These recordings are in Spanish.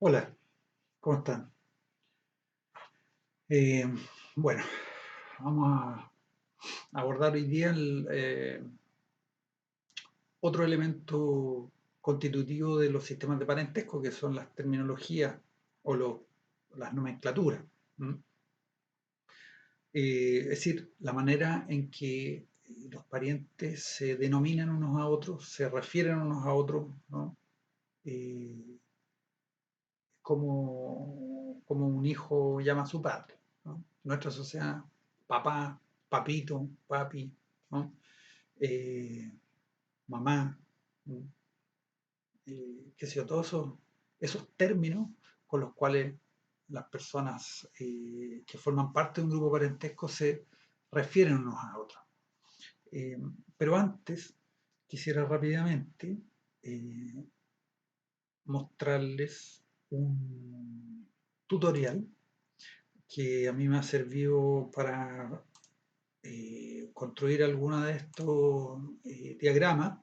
Hola, ¿cómo están? Eh, bueno, vamos a abordar hoy día otro elemento constitutivo de los sistemas de parentesco, que son las terminologías o las nomenclaturas. ¿M? Es decir, la manera en que los parientes se denominan unos a otros, se refieren unos a otros, ¿no? Eh, como un hijo llama a su padre, ¿no? En nuestra sociedad, papá, papito, papi, ¿no? Eh, mamá, ¿no? Qué sé yo, todos esos términos con los cuales las personas que forman parte de un grupo parentesco se refieren unos a otros. Eh, pero antes quisiera rápidamente eh, mostrarles un tutorial que a mí me ha servido para construir alguna de estos diagramas,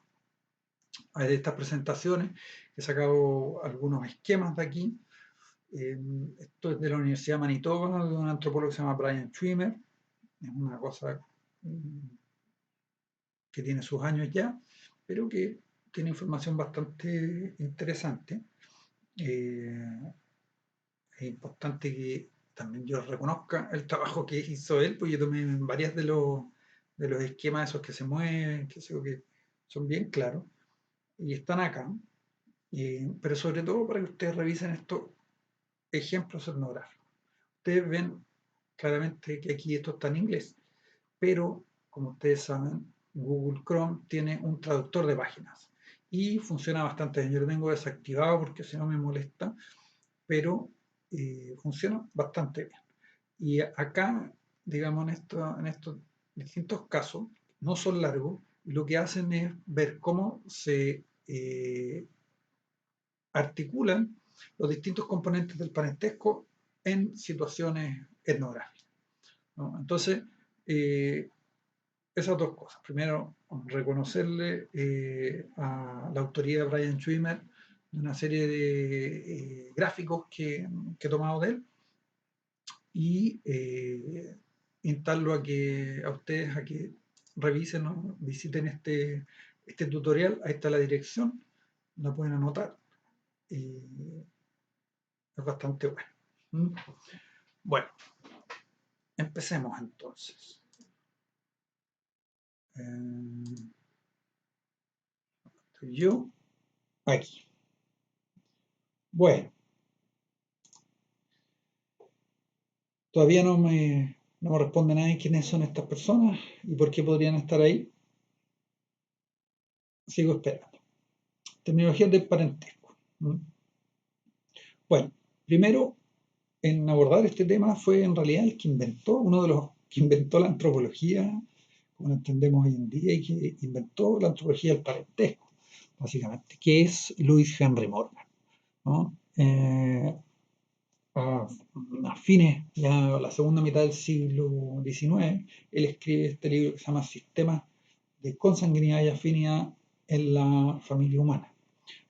de estas presentaciones. He sacado algunos esquemas de aquí. Esto es de la Universidad de Manitoba, de un antropólogo que se llama Brian Schwimmer. Es una cosa que tiene sus años ya, pero que tiene información bastante interesante. Eh, es importante que también yo reconozca el trabajo que hizo él, porque yo tomé varias de los esquemas esos que se mueven, que son bien claros, y están acá, pero sobre todo para que ustedes revisen estos ejemplos etnográficos. Ustedes ven claramente que aquí esto está en inglés, pero como ustedes saben, Google Chrome tiene un traductor de páginas y funciona bastante bien. Yo lo tengo desactivado porque si no me molesta, pero funciona bastante bien. Y acá, digamos, en estos distintos casos, no son largos, y lo que hacen es ver cómo se articulan los distintos componentes del parentesco en situaciones etnográficas, ¿no? Entonces, eh, esas dos cosas. Primero, reconocerle a la autoría de Brian Schwimmer de una serie de gráficos que he tomado de él y instarlo a ustedes a que revisen, ¿no? Visiten este tutorial. Ahí está la dirección, la pueden anotar. Es bastante bueno. ¿Mm? Bueno, empecemos entonces. Eh, Estoy yo aquí. Bueno, todavía no me responde nadie quiénes son estas personas y por qué podrían estar ahí. Sigo esperando. Terminologías de parentesco. ¿Mm? Bueno, primero en abordar este tema fue en realidad el que inventó, uno de los que inventó la antropología, como la entendemos hoy en día, y que inventó la antropología del parentesco, básicamente, que es Louis Henry Morgan, ¿no? A, a fines, ya la segunda mitad del siglo XIX, él escribe este libro que se llama Sistemas de consanguinidad y afinidad en la familia humana,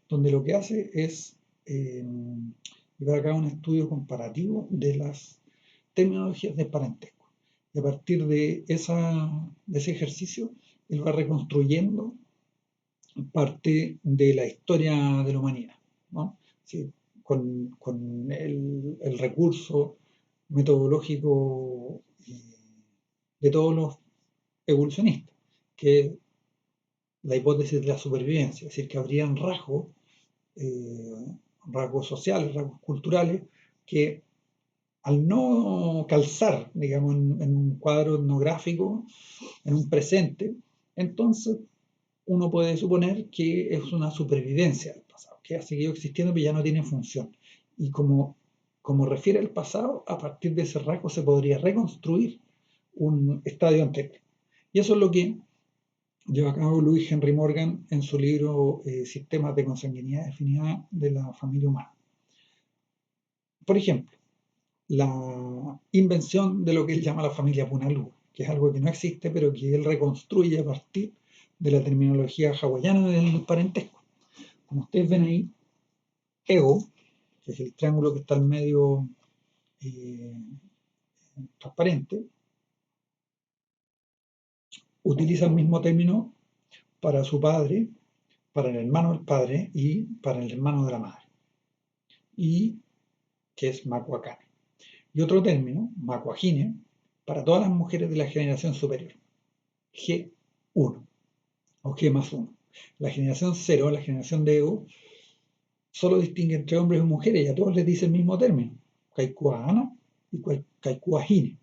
donde lo que hace es llevar a cabo un estudio comparativo de las terminologías de parentesco. Y a partir de ese ejercicio, él va reconstruyendo parte de la historia de la humanidad, ¿no? Sí, con el recurso metodológico de todos los evolucionistas, que es la hipótesis de la supervivencia, es decir, que habrían eh, rasgos sociales, rasgos culturales, que al no calzar, digamos, en un cuadro etnográfico, en un presente, entonces uno puede suponer que es una supervivencia del pasado, que ha seguido existiendo pero ya no tiene función. Y como refiere el pasado, a partir de ese rasgo se podría reconstruir un estadio anterior. Y eso es lo que lleva a cabo Louis Henry Morgan en su libro Sistemas de consanguinidad y afinidad de la familia humana. Por ejemplo, la invención de lo que él llama la familia Punalú, que es algo que no existe, pero que él reconstruye a partir de la terminología hawaiana del parentesco. Como ustedes ven ahí, ego que es el triángulo que está al medio transparente, utiliza el mismo término para su padre, para el hermano del padre y para el hermano de la madre, y que es macuacane. Y otro término, macuajine, para todas las mujeres de la generación superior, G1 o G más 1. La generación 0, la generación de Ego, solo distingue entre hombres y mujeres y a todos les dice el mismo término, Kaikua y Kaikua-hine.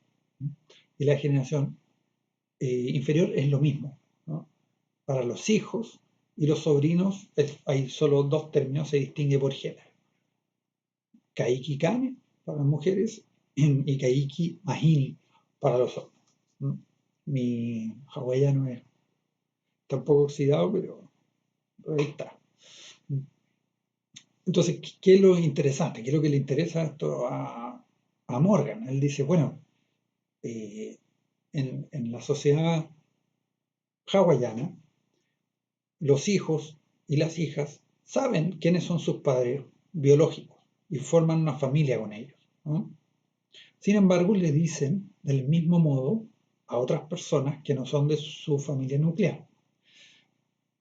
Y la generación inferior es lo mismo, ¿no? Para los hijos y los sobrinos hay solo dos términos, se distingue por género. Kaiki Kane para las mujeres y Kaiki Mahini para los hombres. Mi hawaiano está un poco oxidado, pero ahí está. Entonces, ¿qué es lo interesante? ¿Qué es lo que le interesa esto a Morgan? Él dice, bueno, en la sociedad hawaiana, los hijos y las hijas saben quiénes son sus padres biológicos y forman una familia con ellos, ¿no? Sin embargo, le dicen del mismo modo a otras personas que no son de su familia nuclear.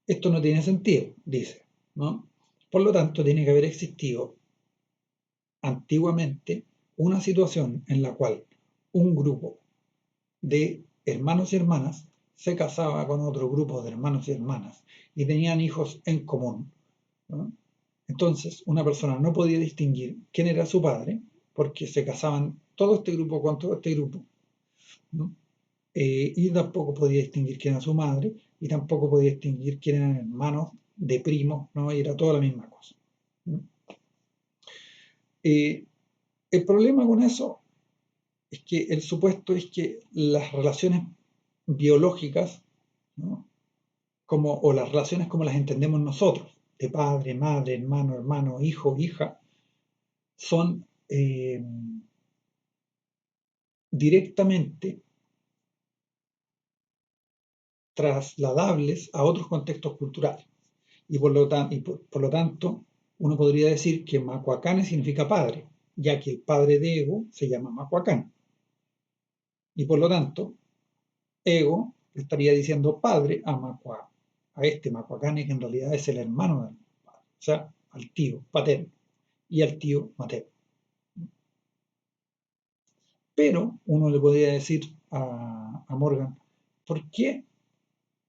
Esto no tiene sentido, dice, ¿no? Por lo tanto, tiene que haber existido antiguamente una situación en la cual un grupo de hermanos y hermanas se casaba con otro grupo de hermanos y hermanas y tenían hijos en común, ¿no? Entonces, una persona no podía distinguir quién era su padre porque se casaban todo este grupo con todo este grupo, ¿no? Y tampoco podía distinguir quién era su madre y tampoco podía distinguir quién eran hermanos de primos, ¿no? Y era toda la misma cosa, ¿no? El problema con eso es que el supuesto es que las relaciones biológicas, ¿no? O las relaciones como las entendemos nosotros, de padre, madre, hermano, hermano, hijo, hija, son directamente trasladables a otros contextos culturales. Y por lo tanto, uno podría decir que Macuacane significa padre, ya que el padre de Ego se llama Macuacán. Y por lo tanto, Ego le estaría diciendo padre a este Macuacane, que en realidad es el hermano del padre, o sea, al tío paterno y al tío materno. Pero uno le podría decir a Morgan, ¿por qué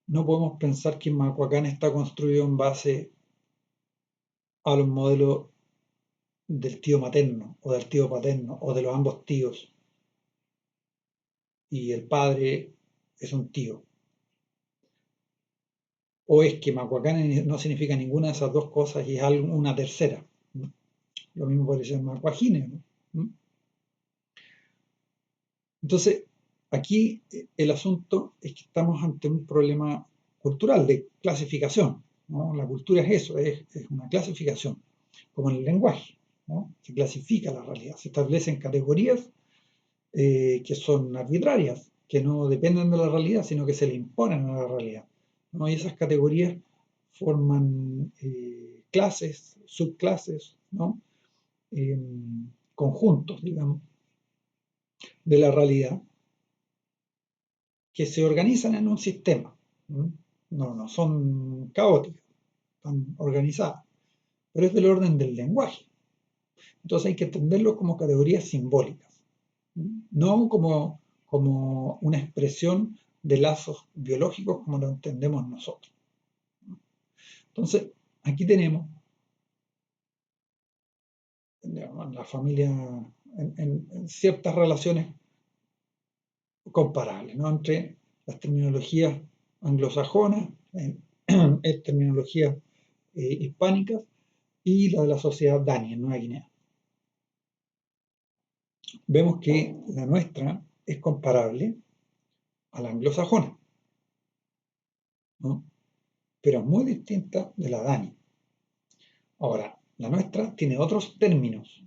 no podemos pensar que Macuacán está construido en base a los modelos del tío materno o del tío paterno o de los ambos tíos y el padre es un tío? ¿O es que Macuacán no significa ninguna de esas dos cosas y es una tercera? Lo mismo podría ser Macuajine, ¿no? Entonces, aquí el asunto es que estamos ante un problema cultural de clasificación, ¿no? La cultura es eso, es una clasificación, como en el lenguaje, ¿no? Se clasifica la realidad, se establecen categorías que son arbitrarias, que no dependen de la realidad, sino que se le imponen a la realidad, ¿no? Y esas categorías forman clases, subclases, ¿no? Conjuntos, digamos, de la realidad que se organizan en un sistema. No son caóticas, están organizadas, pero es del orden del lenguaje. Entonces hay que entenderlo como categorías simbólicas, no como una expresión de lazos biológicos como lo entendemos nosotros. Entonces, aquí tenemos la familia en ciertas relaciones comparables, ¿no? Entre las terminologías anglosajonas, terminologías hispánicas y la de la sociedad Dani en Nueva Guinea. Vemos que la nuestra es comparable a la anglosajona, ¿no? Pero es muy distinta de la Dani. Ahora, la nuestra tiene otros términos,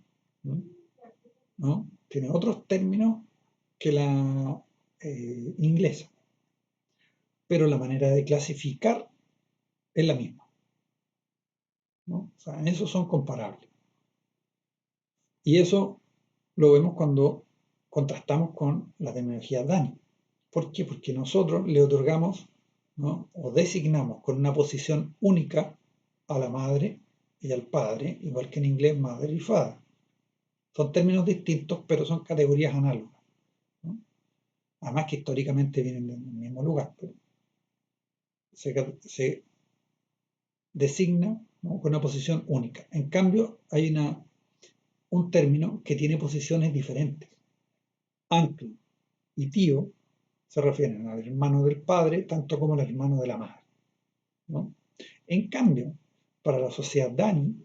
¿no? Tiene otros términos que la inglesa, pero la manera de clasificar es la misma, ¿no? O sea, en eso son comparables. Y eso lo vemos cuando contrastamos con la terminología DANI. ¿Por qué? Porque nosotros le otorgamos, ¿no?, o designamos con una posición única a la madre y al padre, igual que en inglés mother y father. Son términos distintos, pero son categorías análogas, ¿no? Además que históricamente vienen del mismo lugar, pero se designa, ¿no?, con una posición única. En cambio, hay un término que tiene posiciones diferentes. Uncle y tío se refieren al hermano del padre tanto como al hermano de la madre, ¿no? En cambio, para la sociedad Dani,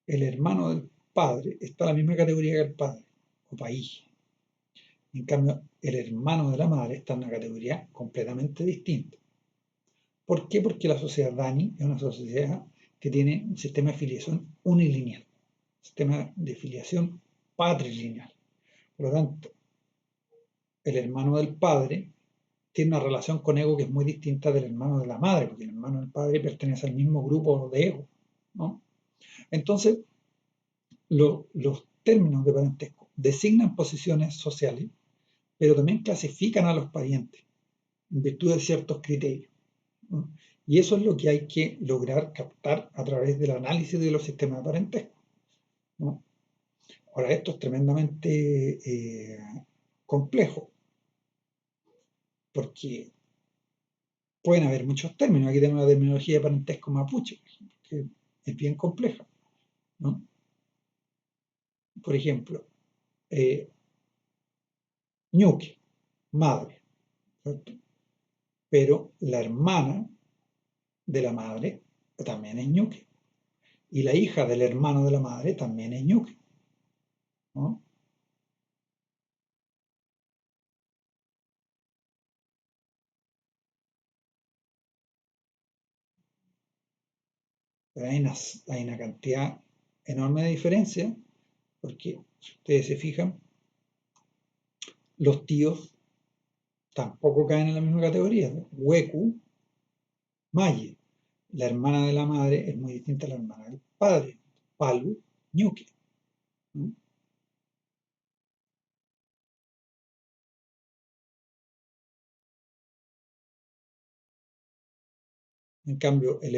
el hermano del padre está en la misma categoría que el padre, o país. En cambio, el hermano de la madre está en una categoría completamente distinta. ¿Por qué? Porque la sociedad Dani es una sociedad que tiene un sistema de filiación unilineal, un sistema de filiación patrilineal. Por lo tanto, el hermano del padre tiene una relación con ego que es muy distinta del hermano de la madre, porque el hermano del padre pertenece al mismo grupo de ego, ¿no? Entonces, los términos de parentesco designan posiciones sociales, pero también clasifican a los parientes en virtud de ciertos criterios, ¿no? Y eso es lo que hay que lograr captar a través del análisis de los sistemas de parentesco, ¿no? Ahora, esto es tremendamente complejo, porque pueden haber muchos términos. Aquí tenemos la terminología de parentesco mapuche, que es bien compleja, ¿no? Por ejemplo, ñuque, madre, ¿cierto? Pero la hermana de la madre también es ñuque. Y la hija del hermano de la madre también es ñuque, ¿no? Pero hay una cantidad enorme de diferencia, porque si ustedes se fijan, los tíos tampoco caen en la misma categoría, ¿no? Huecu, maye. La hermana de la madre es muy distinta a la hermana del padre. Palu, ñuque, ¿no? En cambio, el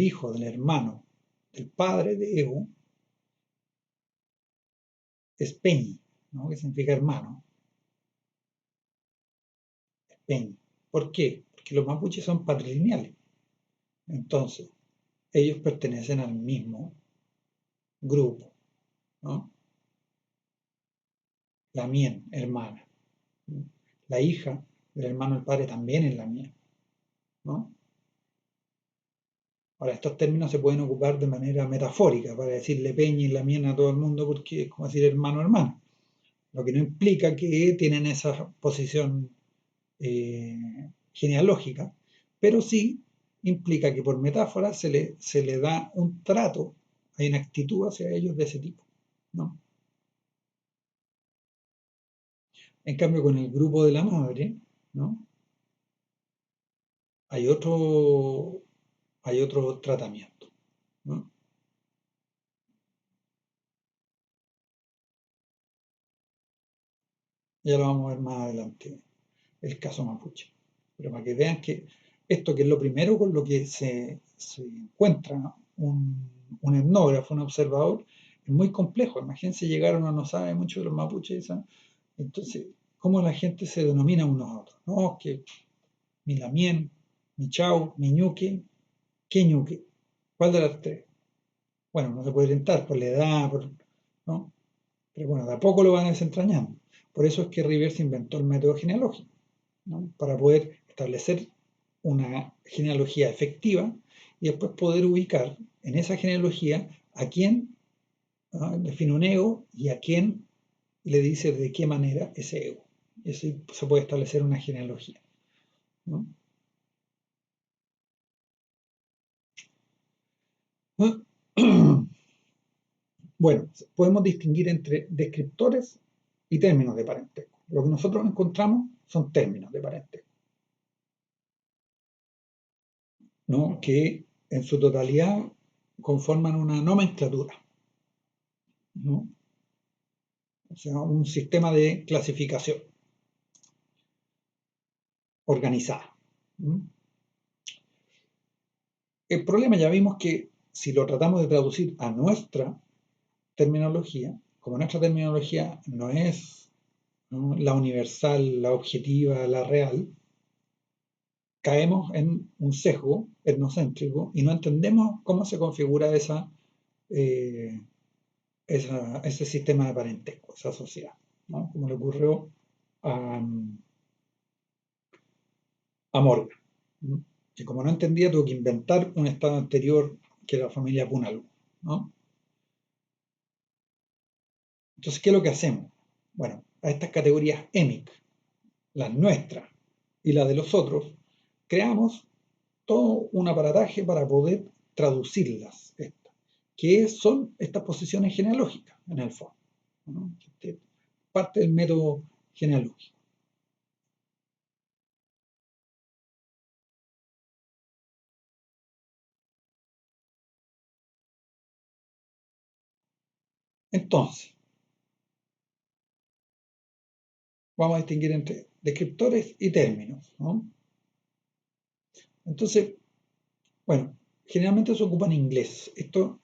hijo del hermano del padre de Ego es Peñi, ¿no?, que significa hermano, es Peñi. ¿Por qué? Porque los mapuches son patrilineales. Entonces, ellos pertenecen al mismo grupo, ¿no? La mien, hermana, ¿no? La hija del hermano del padre también es la mien, ¿no? Ahora, estos términos se pueden ocupar de manera metafórica para decirle peña y la mien a todo el mundo porque es como decir hermano, hermano. Lo que no implica que tienen esa posición genealógica, pero sí implica que por metáfora se le da un trato, hay una actitud hacia ellos de ese tipo, ¿no? En cambio, con el grupo de la madre, ¿no?, hay otro, hay otro tratamiento, ¿no? Ya lo vamos a ver más adelante, el caso mapuche. Pero para que vean que esto, que es lo primero con lo que se encuentra un etnógrafo, un observador, es muy complejo. Imagínense llegar, uno no sabe mucho de los mapuches, ¿sabes? Entonces, ¿cómo la gente se denomina unos a otros? No, que mi lamien, mi chau, mi ñuque, ¿qué ñuque? ¿Cuál de las tres? Bueno, no se puede orientar por la edad, ¿no? Pero bueno, de a poco lo van desentrañando. Por eso es que Rivers inventó el método genealógico, ¿no?, para poder establecer una genealogía efectiva y después poder ubicar en esa genealogía a quién, ¿no?, define un ego y a quién le dice de qué manera ese ego. Y así se puede establecer una genealogía, ¿no? Bueno, podemos distinguir entre descriptores y términos de parentesco. Lo que nosotros encontramos son términos de parentesco, ¿no?, que en su totalidad conforman una nomenclatura, ¿no? O sea, un sistema de clasificación organizada. ¿Mm? El problema ya vimos que si lo tratamos de traducir a nuestra terminología, como nuestra terminología no es, ¿no?, la universal, la objetiva, la real, caemos en un sesgo etnocéntrico y no entendemos cómo se configura eh, ese sistema de parentesco, esa sociedad, ¿no? Como le ocurrió a, a Morgan, ¿no? Que como no entendía, tuvo que inventar un estado anterior que era la familia Punalu, ¿no? Entonces, ¿qué es lo que hacemos? Bueno, a estas categorías EMIC, las nuestras y las de los otros, creamos todo un aparataje para poder traducirlas, que son estas posiciones genealógicas, en el fondo, ¿no? Parte del método genealógico. Entonces, vamos a distinguir entre descriptores y términos, ¿no? Entonces, bueno, generalmente se ocupa en inglés. Esto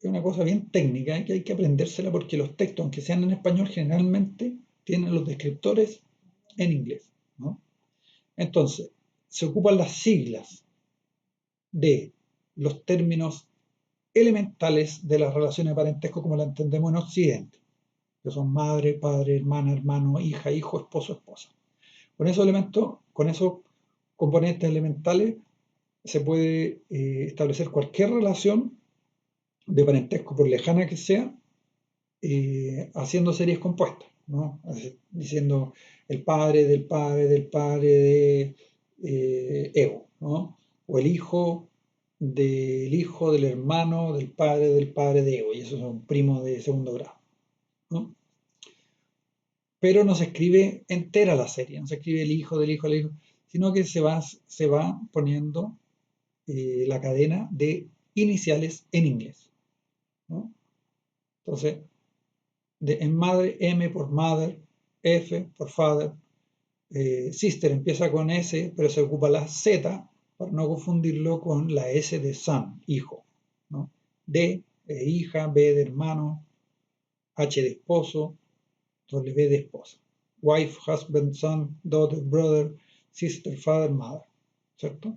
es una cosa bien técnica, que hay que aprendérsela porque los textos, aunque sean en español, generalmente tienen los descriptores en inglés, ¿no? Entonces, se ocupan las siglas de los términos elementales de las relaciones de parentesco como las entendemos en Occidente, que son madre, padre, hermana, hermano, hija, hijo, esposo, esposa. Con esos elementos, con esos componentes elementales, se puede establecer cualquier relación de parentesco, por lejana que sea, haciendo series compuestas, ¿no? Diciendo el padre del padre del padre de Ego, ¿no? O el hijo del hermano del padre de Ego, y esos son primos de segundo grado, ¿no? Pero no se escribe entera la serie, no se escribe el hijo del hijo del hijo, sino que se va poniendo la cadena de iniciales en inglés, ¿no? Entonces, en madre, M por mother, F por father, sister empieza con S, pero se ocupa la Z para no confundirlo con la S de son, hijo, ¿no? D de hija, B de hermano, H de esposo, W de esposa. Wife, husband, son, daughter, brother, sister, father, mother, ¿cierto?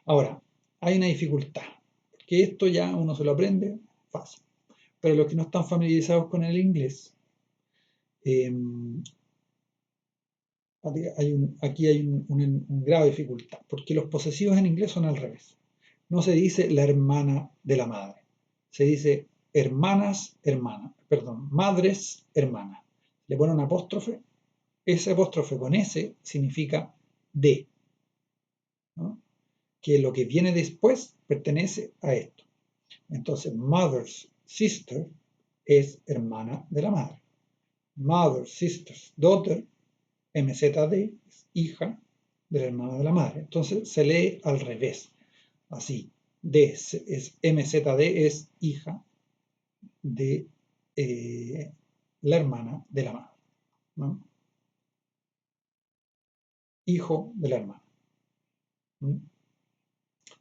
Ahora, hay una dificultad, porque esto ya uno se lo aprende fácil, pero los que no están familiarizados con el inglés, eh, aquí hay un grado de dificultad, porque los posesivos en inglés son al revés. No se dice la hermana de la madre, se dice hermanas, hermanas, perdón, madres, hermanas. Le pone un apóstrofe, ese apóstrofe con S significa de, ¿no? Que lo que viene después pertenece a esto. Entonces, mother's sister es hermana de la madre. Mother, sister's daughter, MZD, es hija del hermano de la madre. Entonces se lee al revés, así. D es MZD, es hija de la hermana de la madre, ¿no? Hijo de la hermana, ¿no?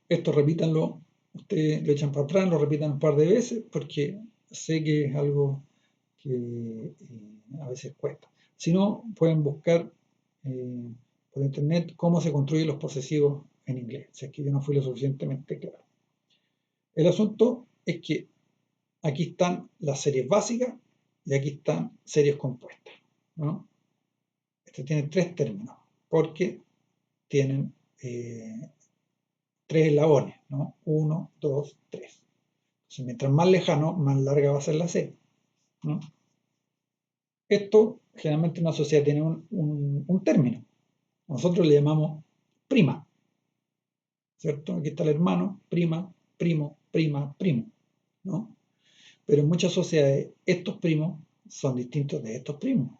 Esto repítanlo, ustedes lo echan para atrás, lo repitan un par de veces, porque sé que es algo que a veces cuesta. Si no, pueden buscar eh, por internet cómo se construyen los posesivos en inglés, si es que yo no fui lo suficientemente claro. El asunto es que aquí están las series básicas y aquí están series compuestas, ¿no? Este tiene tres términos, porque tienen tres eslabones, ¿no? Uno, dos, tres. Entonces, mientras más lejano, más larga va a ser la serie, ¿no? Esto generalmente en una sociedad tiene un término. Nosotros le llamamos prima, ¿cierto? Aquí está el hermano, prima, primo, prima, primo, ¿no? Pero en muchas sociedades estos primos son distintos de estos primos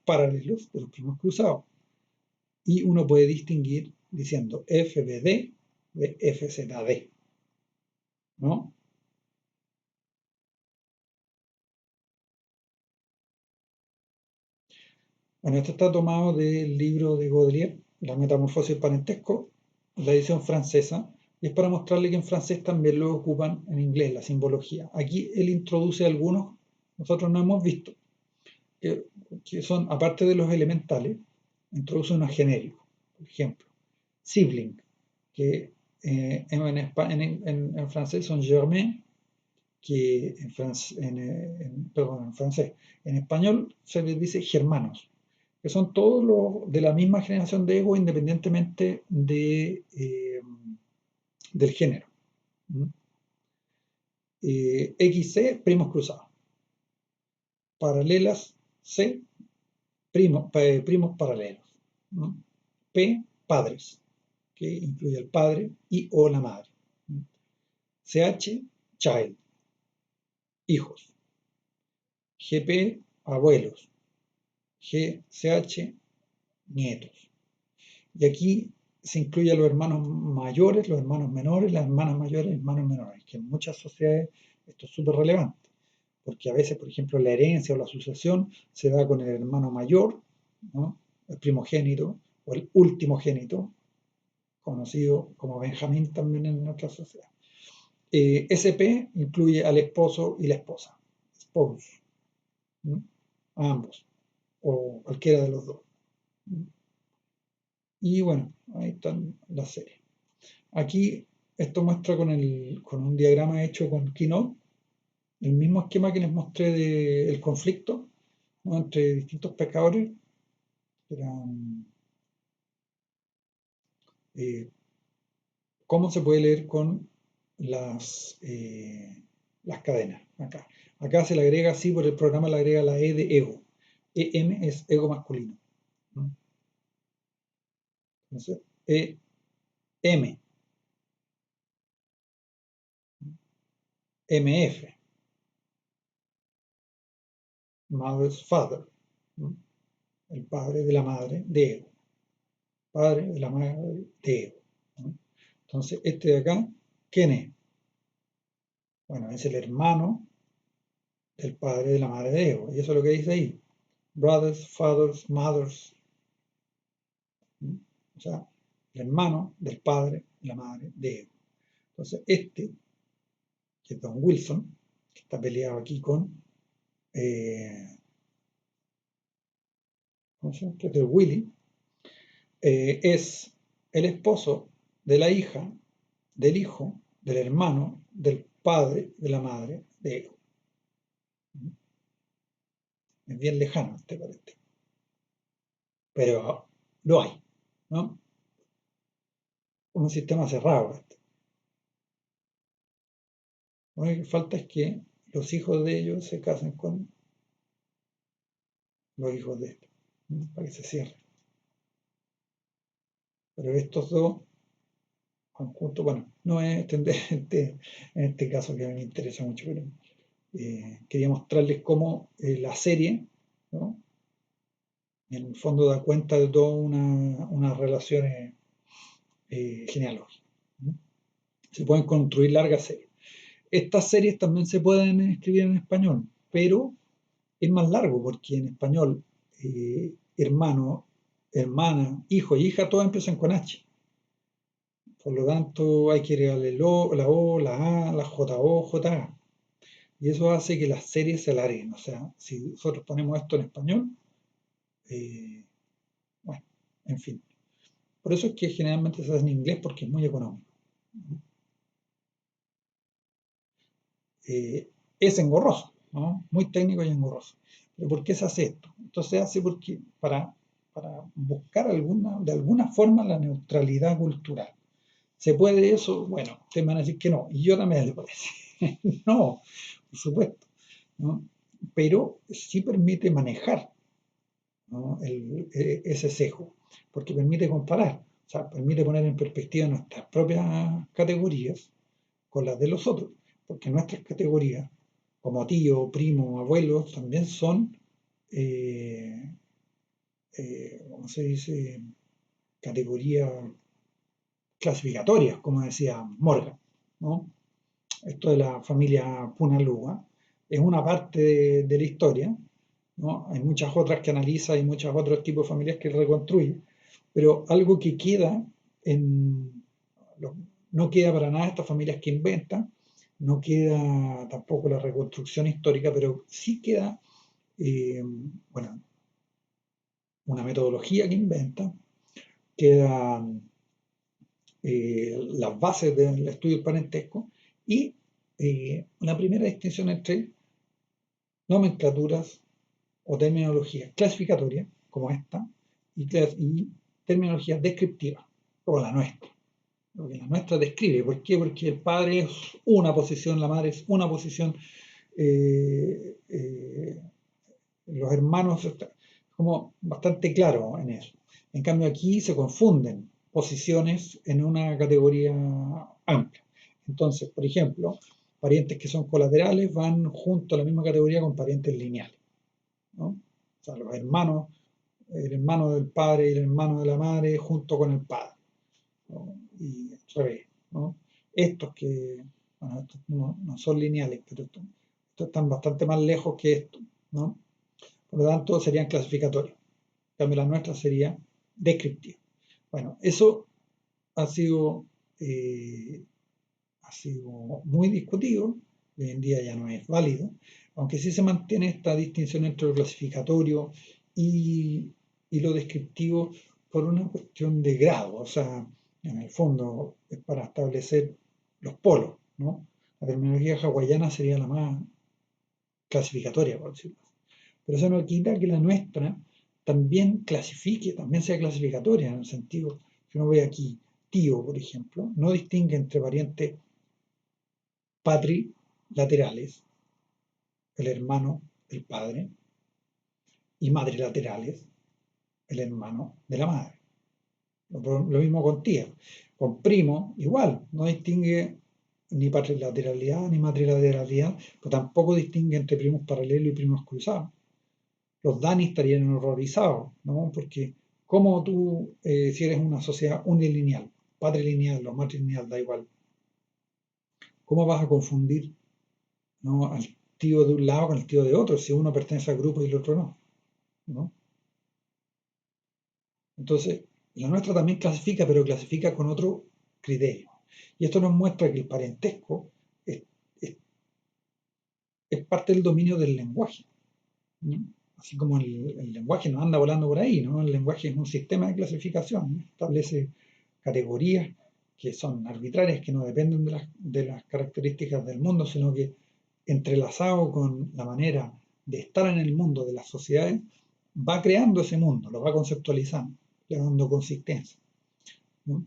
paralelos de los primos cruzados. Y uno puede distinguir diciendo FBD de FZD, ¿no? Bueno, esto está tomado del libro de Baudelaire, La Metamorfosis del Parentesco, la edición francesa, y es para mostrarle que en francés también lo ocupan en inglés, la simbología. Aquí él introduce algunos, nosotros no hemos visto, que, que son, aparte de los elementales, introduce unos genéricos. Por ejemplo, sibling, que en francés son germain, que perdón, en francés, en español se les dice germanos, que son todos los de la misma generación de ego independientemente del género. ¿Mm? XC, primos cruzados. Paralelas, C, primos paralelos. ¿Mm? P, padres, que incluye el padre y o la madre. ¿Mm? CH, child, hijos. GP, abuelos. GCH, nietos. Y aquí se incluye a los hermanos mayores, los hermanos menores, las hermanas mayores, hermanos menores, que en muchas sociedades esto es súper relevante, porque a veces, por ejemplo, la herencia o la sucesión se da con el hermano mayor, ¿no? El primogénito o el último génito, conocido como Benjamín también en nuestra sociedad. SP incluye al esposo y la esposa, spouse, ¿no? A ambos, o cualquiera de los dos. Y bueno, ahí están las series. Aquí esto muestra con un diagrama hecho con Keynote, el mismo esquema que les mostré del conflicto, ¿no? Entre distintos pescadores, que eran, eh, cómo se puede leer con las cadenas. Acá se le agrega así, por el programa le agrega la E de ego. EM es ego masculino. ¿No? Entonces, EM, MF, mother's father, ¿no? El padre de la madre de ego. Padre de la madre de ego, ¿no? Entonces, este de acá, ¿quién es? Bueno, es el hermano del padre de la madre de ego. Y eso es lo que dice ahí. Brothers, fathers, mothers. ¿No? O sea, el hermano del padre y la madre de ego. Entonces, este, que es Don Wilson, que está peleado aquí con, ¿cómo se llama? Este es Willy, es el esposo de la hija, del hijo, del hermano, del padre, de la madre de ego. Es bien lejano este parente, pero lo hay, ¿no? Un sistema cerrado este. Lo único que falta es que los hijos de ellos se casen con los hijos de estos, ¿no? Para que se cierre. Pero estos dos conjuntos, bueno, no es en este caso que a mí me interesa mucho, pero quería mostrarles cómo la serie, ¿no? En el fondo da cuenta de todas unas relaciones genealógicas, ¿no? Se pueden construir largas series. Estas series también se pueden escribir en español, pero es más largo porque en español hermano, hermana, hijo y hija todas empiezan con H. Por lo tanto, hay que agregarle la O, la A, la JO, JA. Y eso hace que las series se alarguen. O sea, si nosotros ponemos esto en español, eh, bueno, en fin. Por eso es que generalmente se hace en inglés porque es muy económico. Es engorroso, ¿no? Muy técnico y engorroso. ¿Pero por qué se hace esto? Esto se hace porque para buscar de alguna forma la neutralidad cultural. ¿Se puede eso? Bueno, ustedes van a decir que no, y yo también les parece. No, por supuesto, ¿no? Pero sí permite manejar, ¿no? Ese sesgo, porque permite comparar, o sea, permite poner en perspectiva nuestras propias categorías con las de los otros, porque nuestras categorías, como tío, primo, abuelos, también son, eh, ¿cómo se dice? Categorías clasificatorias, como decía Morgan, ¿no? Esto de la familia Punaluga es una parte de la historia, ¿no? Hay muchas otras que analiza, hay muchos otros tipos de familias que reconstruye, pero algo que queda en, no queda para nada estas familias que inventan, no queda tampoco la reconstrucción histórica, pero sí queda, eh, bueno, una metodología que inventa, quedan las bases del estudio del parentesco y una primera distinción entre nomenclaturas o terminologías clasificatorias, como esta, y terminologías descriptivas, como la nuestra. Porque la nuestra describe. ¿Por qué? Porque el padre es una posición, la madre es una posición, eh, eh, los hermanos, como bastante claro en eso. En cambio aquí se confunden posiciones en una categoría amplia. Entonces, por ejemplo, parientes que son colaterales van junto a la misma categoría con parientes lineales, ¿no? O sea, los hermanos, el hermano del padre y el hermano de la madre junto con el padre, ¿no? Y al revés, ¿no? Estos que, bueno, estos no son lineales, pero estos están bastante más lejos que estos, ¿no? Por lo tanto, serían clasificatorios. En cambio, la nuestra sería descriptiva. Bueno, eso ha sido, eh, ha sido muy discutido, hoy en día ya no es válido, aunque sí se mantiene esta distinción entre lo clasificatorio y, y lo descriptivo por una cuestión de grado, o sea, en el fondo es para establecer los polos, ¿no? La terminología hawaiana sería la más clasificatoria, por decirlo así. Pero eso no quita que la nuestra también clasifique, también sea clasificatoria, en el sentido, si uno ve aquí, tío, por ejemplo, no distingue entre parientes patrilaterales, el hermano, el padre, y madrilaterales, el hermano de la madre. Lo mismo con tía. Con primo, igual, no distingue ni patrilateralidad ni matrilateralidad, pero tampoco distingue entre primos paralelos y primos cruzados. Los Dani estarían horrorizados, ¿no? Porque como tú, si eres una sociedad unilineal, patrilineal o matrilineal, da igual, ¿cómo vas a confundir, ¿no?, al tío de un lado con el tío de otro si uno pertenece al grupo y el otro no? ¿No? Entonces, la nuestra también clasifica, pero clasifica con otro criterio. Y esto nos muestra que el parentesco es, es- es parte del dominio del lenguaje, ¿no? Así como el lenguaje no anda volando por ahí, ¿no? El lenguaje es un sistema de clasificación, ¿no? Establece categorías que son arbitrarias, que no dependen de las características del mundo, sino que entrelazado con la manera de estar en el mundo de las sociedades, va creando ese mundo, lo va conceptualizando, le va dando consistencia, ¿no?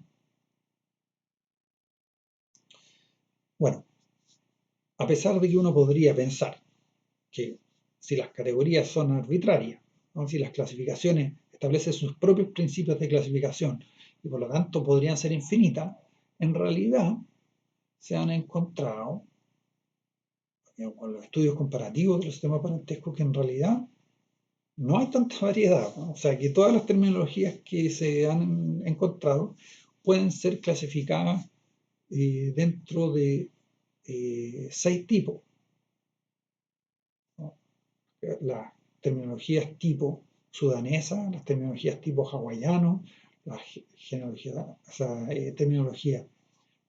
Bueno, a pesar de que uno podría pensar que si las categorías son arbitrarias, ¿no?, si las clasificaciones establecen sus propios principios de clasificación y por lo tanto podrían ser infinitas, en realidad se han encontrado, con los estudios comparativos de los sistemas parentescos, que en realidad no hay tanta variedad, ¿no? O sea, que todas las terminologías que se han encontrado pueden ser clasificadas dentro de 6 tipos, ¿no? Las terminologías tipo sudanesa, las terminologías tipo hawaiano, las o sea, terminología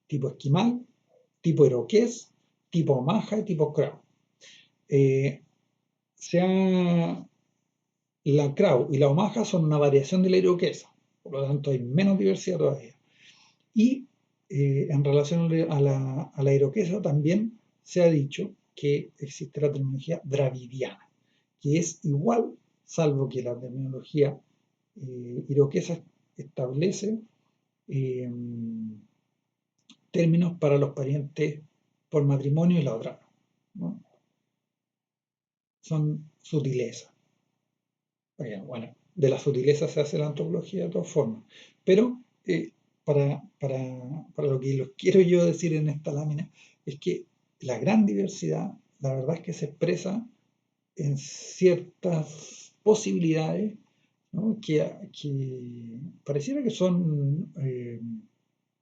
tipo esquimal, tipo iroqués, tipo omaha y tipo crow. Eh, se ha La Crow y la Omaha son una variación de la iroquesa, por lo tanto hay menos diversidad todavía. Y en relación a la iroquesa también se ha dicho que existe la terminología dravidiana, que es igual, salvo que la terminología iroquesa establece eh, términos para los parientes por matrimonio y la otra, ¿no? Son sutilezas. Bueno, de la sutileza se hace la antropología de todas formas. Pero para lo que quiero yo decir en esta lámina es que la gran diversidad, la verdad es que se expresa en ciertas posibilidades, ¿no?, que pareciera que son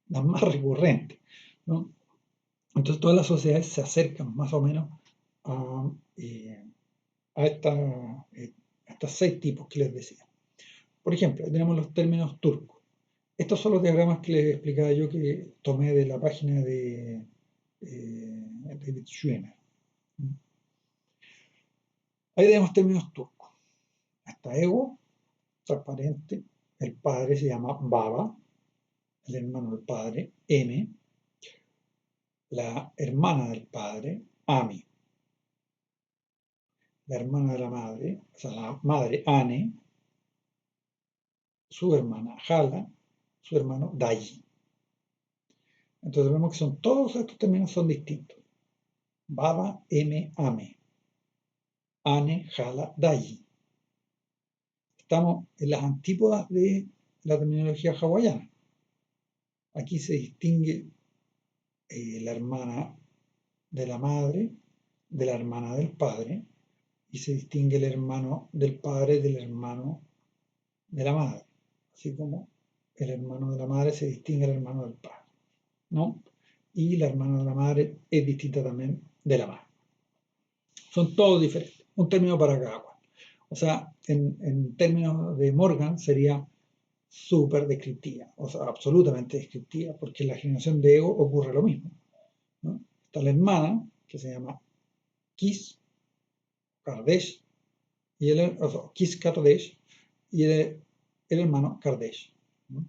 las más recurrentes, ¿no? Entonces todas las sociedades se acercan más o menos a, a, estos 6 tipos que les decía. Por ejemplo, tenemos los términos turcos. Estos son los diagramas que les explicaba yo que tomé de la página de David Schwimmer. Ahí tenemos términos turcos. Está ego, transparente. El padre se llama Baba, el hermano del padre, M. La hermana del padre, Ami. La hermana de la madre, o sea, la madre, Ane. Su hermana, Hala. Su hermano, Dayi. Entonces vemos que todos estos términos son distintos. Baba, M, Ame. Ane, Hala, Dayi. Estamos en las antípodas de la terminología hawaiana. Aquí se distingue la hermana de la madre de la hermana del padre y se distingue el hermano del padre del hermano de la madre, así como el hermano de la madre se distingue del hermano del padre, ¿no? Y la hermana de la madre es distinta también de la madre. Son todos diferentes, un término para cada cual. O sea, en términos de Morgan sería súper descriptiva, o sea, absolutamente descriptiva, porque en la generación de ego ocurre lo mismo, ¿no? Está la hermana, que se llama Kiss Kardesh, y o sea, Kiss Kardesh, y el hermano Kardesh, ¿no?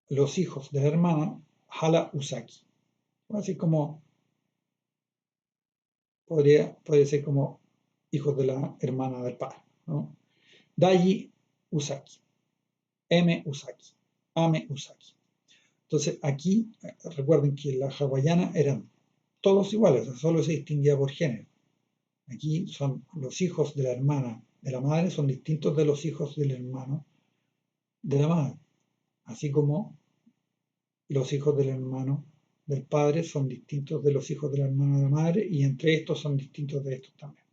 Los hijos de la hermana Hala Usaki, así como podría ser como hijos de la hermana del padre, ¿no? Dayi Usaki, M Usaki, Ame Usaki. Entonces aquí recuerden que en la hawaiana eran todos iguales, o sea, solo se distinguía por género. Aquí son los hijos de la hermana de la madre son distintos de los hijos del hermano de la madre, así como los hijos del hermano del padre son distintos de los hijos de la hermana de la madre y entre estos son distintos de estos también.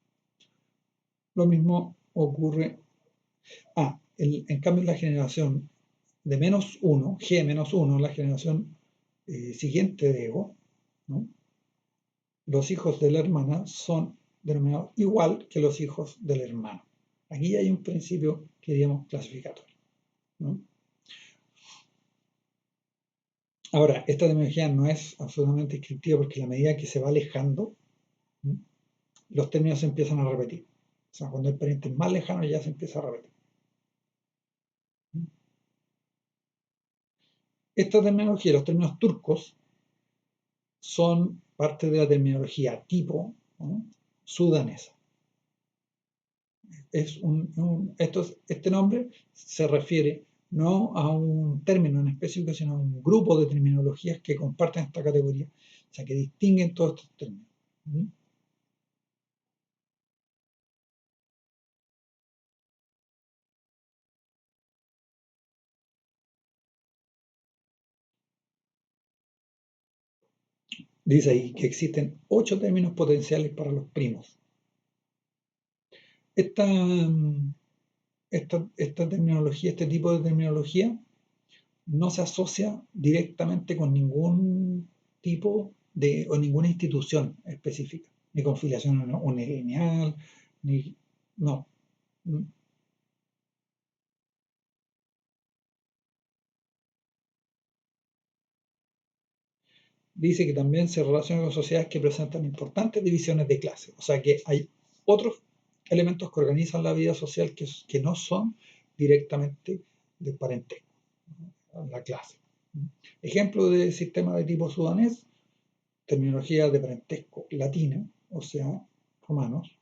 Lo mismo ocurre, en cambio en la generación de -1, G-1, la generación siguiente de ego, ¿no? Los hijos de la hermana son denominados igual que los hijos del hermano. Aquí hay un principio que diríamos clasificatorio, ¿no? Ahora, esta terminología no es absolutamente descriptiva porque a la medida que se va alejando, ¿no?, los términos se empiezan a repetir. O sea, cuando el pariente es más lejano ya se empieza a repetir. Esta terminología, los términos turcos, son parte de la terminología tipo, ¿no?, sudanesa. Este nombre se refiere no a un término en específico, sino a un grupo de terminologías que comparten esta categoría, o sea, que distinguen todos estos términos. Dice ahí que existen 8 términos potenciales para los primos. Esta, esta terminología, este tipo de terminología, no se asocia directamente con ningún tipo de o ninguna institución específica, ni con filiación unilineal, ni no. Dice que también se relaciona con sociedades que presentan importantes divisiones de clase, o sea que hay otros elementos que organizan la vida social que no son directamente de parentesco, la clase. Ejemplo de sistema de tipo sudanés: terminología de parentesco latina, o sea, romanos;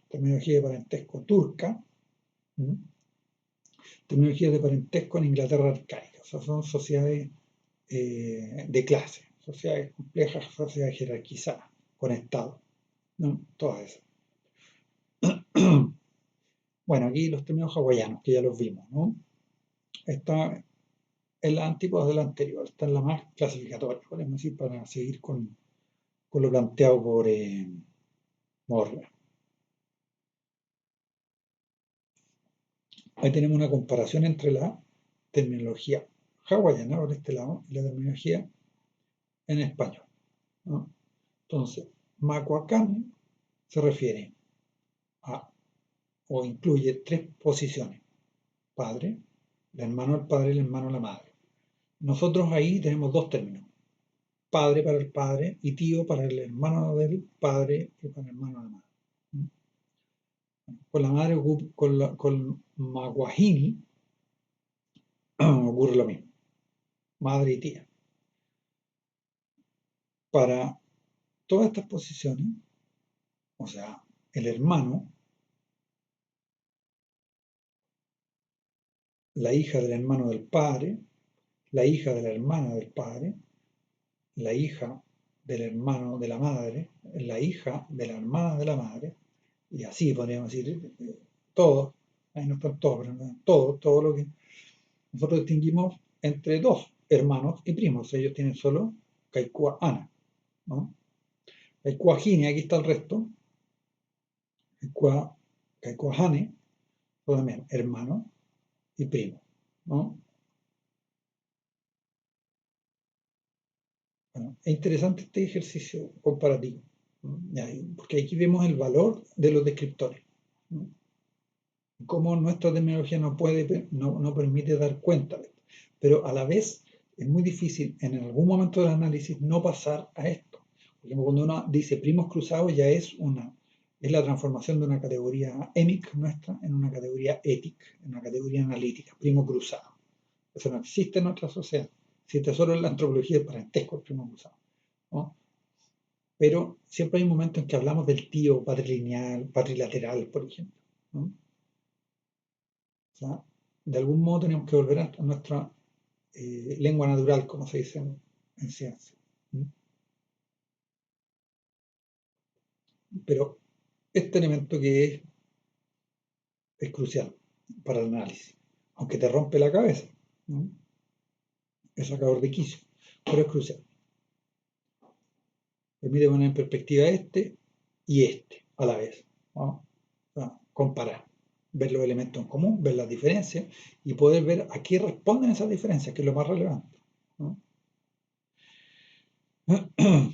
terminología de parentesco turca; terminología de parentesco en Inglaterra arcaica, o sea, son sociedades de clase, sociedades complejas, sociedades jerarquizadas, con Estado, ¿no? Todas esas. Bueno, aquí los términos hawaianos, que ya los vimos, ¿no? Está en la antípoda de la anterior, está en la más clasificatoria, podemos decir, para seguir con lo planteado por Morgan. Ahí tenemos una comparación entre la terminología hawaiana por este lado y la terminología en español, ¿no? Entonces, Macuacán se refiere a o incluye tres posiciones: padre, el hermano del padre y el hermano de la madre. Nosotros ahí tenemos dos términos: padre para el padre y tío para el hermano del padre y para el hermano de la madre. Con la madre, con Maguajini, ocurre lo mismo, madre y tía. Para todas estas posiciones, o sea, el hermano, la hija del hermano del padre, la hija de la hermana del padre, la hija del hermano de la madre, la hija de la hermana de la madre, y así podríamos decir, todo, ahí no están todos, pero todo lo que nosotros distinguimos entre dos hermanos y primos. Ellos tienen solo Kaikua Ana, ¿no? Kaikua Hine, aquí está el resto, Kaikua Hane, son también hermano y primo, ¿no? Bueno, es interesante este ejercicio comparativo, ¿no? Porque aquí vemos el valor de los descriptores, ¿no? Cómo nuestra terminología no permite dar cuenta de esto. Pero a la vez es muy difícil en algún momento del análisis no pasar a esto. Porque cuando uno dice primos cruzados ya es la transformación de una categoría EMIC nuestra en una categoría ETIC, en una categoría analítica, primo cruzado. Eso no existe en nuestra sociedad. Existe solo en la antropología del parentesco, el primo cruzado, ¿no? Pero siempre hay un momento en que hablamos del tío patrilineal, patrilateral, por ejemplo, ¿no? O sea, de algún modo tenemos que volver a nuestra lengua natural, como se dice en ciencia. Pero este elemento que es crucial para el análisis, aunque te rompe la cabeza, ¿no? Es sacador de quicio, pero es crucial. Permite poner en perspectiva este y este a la vez, ¿no? O sea, comparar, ver los elementos en común, ver las diferencias y poder ver a qué responden esas diferencias, que es lo más relevante, ¿no?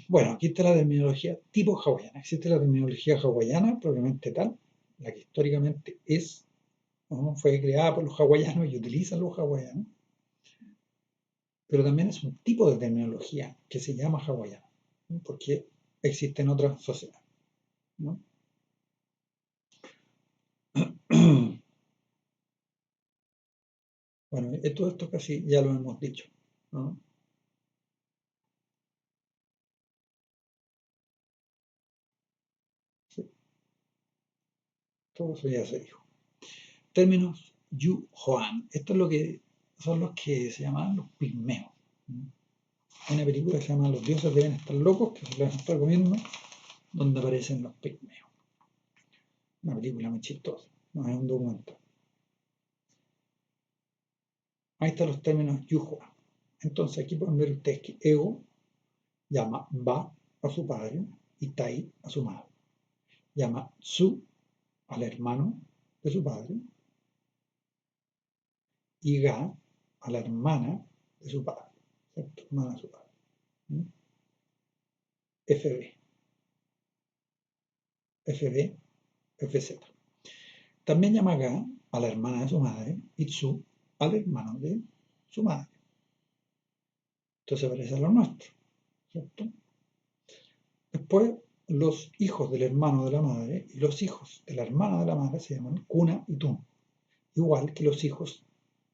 Bueno, aquí está la terminología tipo hawaiana. Existe la terminología hawaiana propiamente tal, la que históricamente es, ¿no? Fue creada por los hawaianos y utilizan los hawaianos, pero también es un tipo de terminología que se llama hawaiana, ¿no? Porque existe en otras sociedades, ¿no? Bueno, todo esto casi ya lo hemos dicho, ¿no? Sí, todo eso ya se dijo. Términos Yu Hoan. Esto es lo que son los que se llaman los pigmeos, ¿no? Hay una película que se llama Los dioses deben estar locos, que se la estoy recomiendo, donde aparecen los pigmeos. Una película muy chistosa, no es un documental. Ahí están los términos Yuhua. Entonces aquí pueden ver ustedes que Ego llama Ba a su padre y Tai a su madre. Llama Tsu al hermano de su padre y Ga a la hermana de su padre. ¿Cierto? Hermana de su padre. ¿Mm? FB, FB, FZ. También llama Ga a la hermana de su madre y Tsu al hermano de su madre. Entonces parece a lo nuestro, ¿cierto? Después, los hijos del hermano de la madre y los hijos de la hermana de la madre se llaman Kuna y Tun, igual que los hijos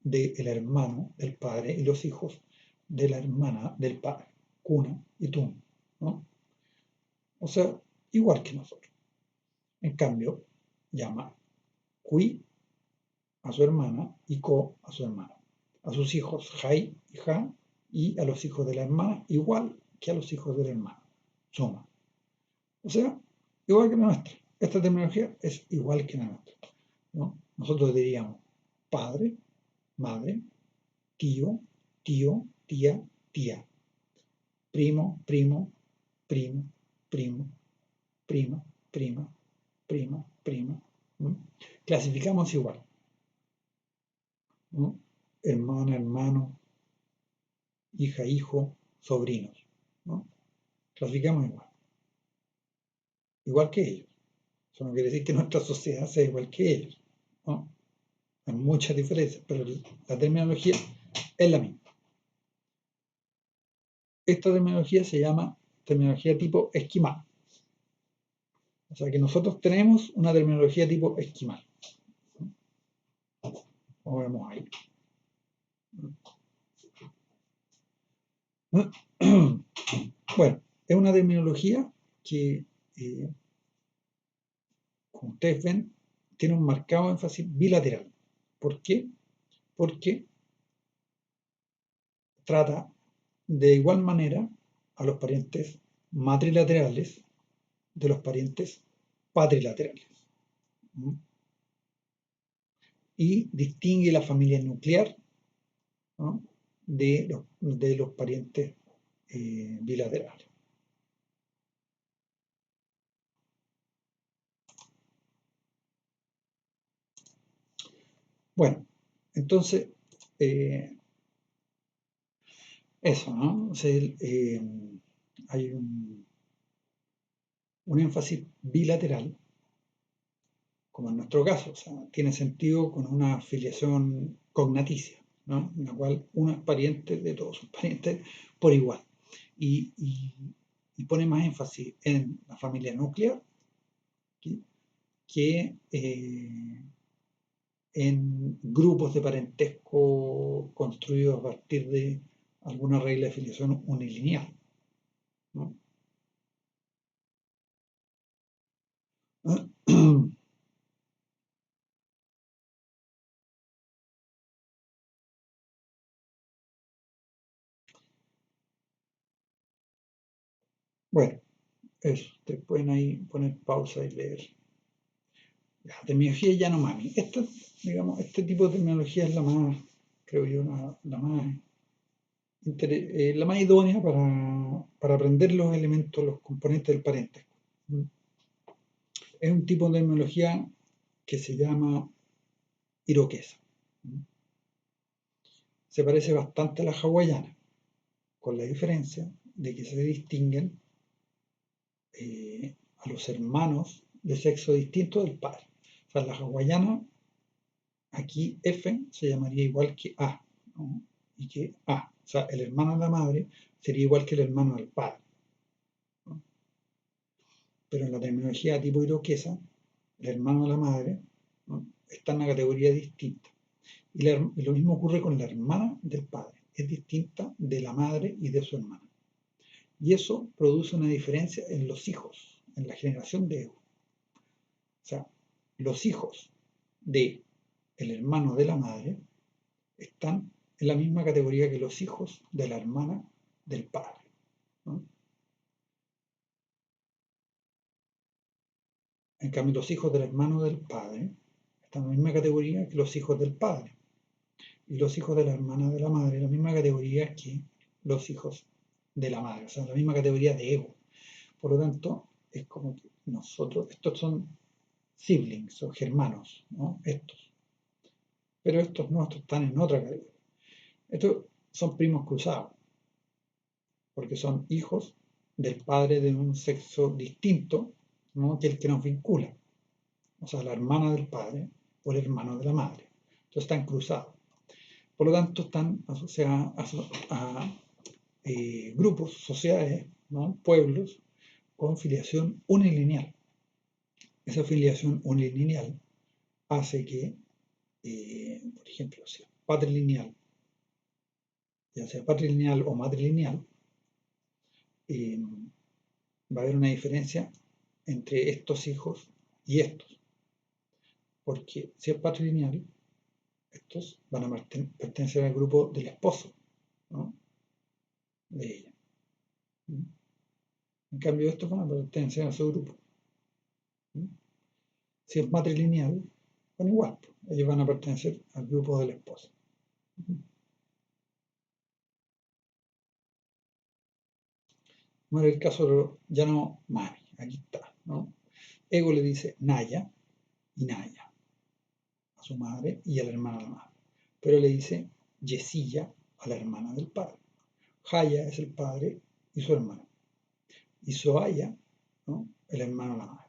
del hermano del padre y los hijos de la hermana del padre, Kuna y Tun, ¿no? O sea, igual que nosotros. En cambio, llama Kui a su hermana y Ko a su hermano. A sus hijos Hai y Ha y a los hijos de la hermana igual que a los hijos del hermano. Suma. O sea, igual que la nuestra. Esta terminología es igual que la nuestra, ¿no? Nosotros diríamos padre, madre, tío, tío, tía, tía, primo, primo, primo, primo, prima, prima, prima, prima. ¿No? Clasificamos igual, ¿no? Hermana, hermano, hija, hijo, sobrinos, ¿no? Clasificamos igual. igual que ellos. Eso no quiere decir que nuestra sociedad sea igual que ellos, ¿no? Hay muchas diferencias, pero la terminología es la misma. Esta terminología se llama terminología tipo esquimal. O sea que nosotros tenemos una terminología tipo esquimal. Como vemos ahí. Bueno, es una terminología que, como ustedes ven, tiene un marcado énfasis bilateral. ¿Por qué? Porque trata de igual manera a los parientes matrilaterales de los parientes patrilaterales. ¿Mm? Y distingue la familia nuclear, ¿no?, de los parientes bilaterales. Bueno, entonces, eso, ¿no? O sea, hay un énfasis bilateral, como en nuestro caso, o sea, tiene sentido con una filiación cognaticia, ¿no?, en la cual uno es pariente de todos sus parientes por igual. Y pone más énfasis en la familia nuclear que en grupos de parentesco construidos a partir de alguna regla de filiación unilineal, ¿no? Bueno, eso, ustedes pueden ahí poner pausa y leer. La terminología Yanomami. Digamos, este tipo de terminología es la más, creo yo, la más idónea para aprender los elementos, los componentes del parentesco. Es un tipo de terminología que se llama iroquesa. Se parece bastante a la hawaiana, con la diferencia de que se distinguen a los hermanos de sexo distinto del padre. O sea, la hawaiana, aquí F se llamaría igual que A, ¿no?, y que A. O sea, el hermano de la madre sería igual que el hermano del padre, ¿no? Pero en la terminología tipo iroquesa, el hermano de la madre, ¿no?, está en una categoría distinta. Y lo mismo ocurre con la hermana del padre, es distinta de la madre y de su hermana. Y eso produce una diferencia en los hijos, en la generación de ego. O sea, los hijos de el hermano de la madre están en la misma categoría que los hijos de la hermana del padre, ¿no? En cambio, los hijos del hermano del padre están en la misma categoría que los hijos del padre. Y los hijos de la hermana de la madre en la misma categoría que los hijos de la madre. O sea, en la misma categoría de ego. Por lo tanto, es como que nosotros, estos son siblings o germanos, ¿no? Estos. Pero estos no, estos están en otra categoría. Estos son primos cruzados, porque son hijos del padre de un sexo distinto, ¿no?, que el que nos vincula. O sea, la hermana del padre o el hermano de la madre. Entonces están cruzados. Por lo tanto, están asociados a grupos, sociedades, ¿no?, pueblos con filiación unilineal. Esa filiación unilineal hace que, por ejemplo, si es patrilineal, ya sea patrilineal o matrilineal, va a haber una diferencia entre estos hijos y estos. Porque si es patrilineal, estos van a pertenecer al grupo del esposo, ¿no?, de ella. En cambio, estos van a pertenecer a su grupo. Si es matrilineal, bueno, igual, ellos van a pertenecer al grupo del esposo. No era el caso de Yanomami, aquí está, ¿no? Ego le dice Naya y Naya a su madre y a la hermana de la madre, pero le dice Yesilla a la hermana del padre. Jaya es el padre y su hermana. Y Soaya ¿no? El hermano de la madre.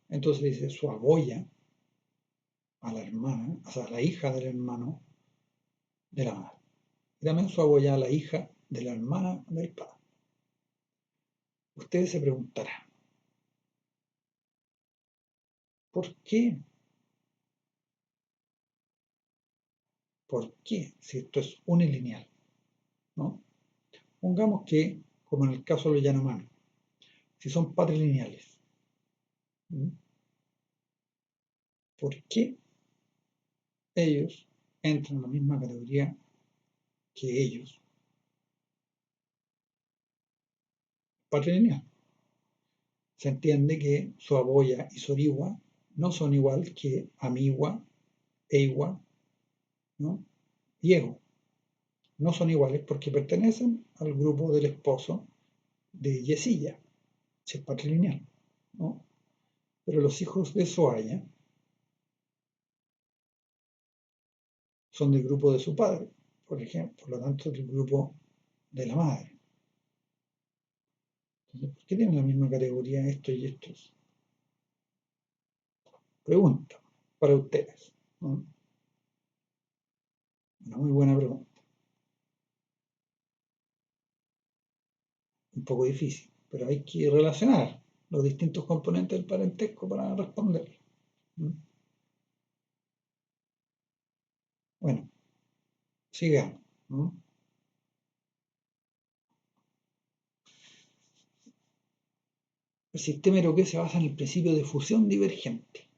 Entonces dice su aboya a la hermana, o sea, a la hija del hermano de la madre. Y también su aboya a la hija de la hermana del padre. Ustedes se preguntarán, ¿por qué? ¿Por qué? Si esto es unilineal, ¿no? Pongamos que, como en el caso de los Yanomami, si son patrilineales, ¿m? ¿Por qué ellos entran en la misma categoría que ellos? Patrilineal. Se entiende que Soaboya y Soriwa no son igual que Amiwa, Eiwa, ¿no? y Ego. No son iguales porque pertenecen al grupo del esposo de Yesilla, si es patrilineal, ¿no? Pero los hijos de Soaya son del grupo de su padre, por ejemplo, por lo tanto del grupo de la madre. Entonces, ¿por qué tienen la misma categoría estos y estos? Pregunta para ustedes, ¿no? Una muy buena pregunta. Un poco difícil, pero hay que relacionar los distintos componentes del parentesco para responder. Bueno, sigamos, ¿no? El sistema Iroqués se basa en el principio de fusión divergente.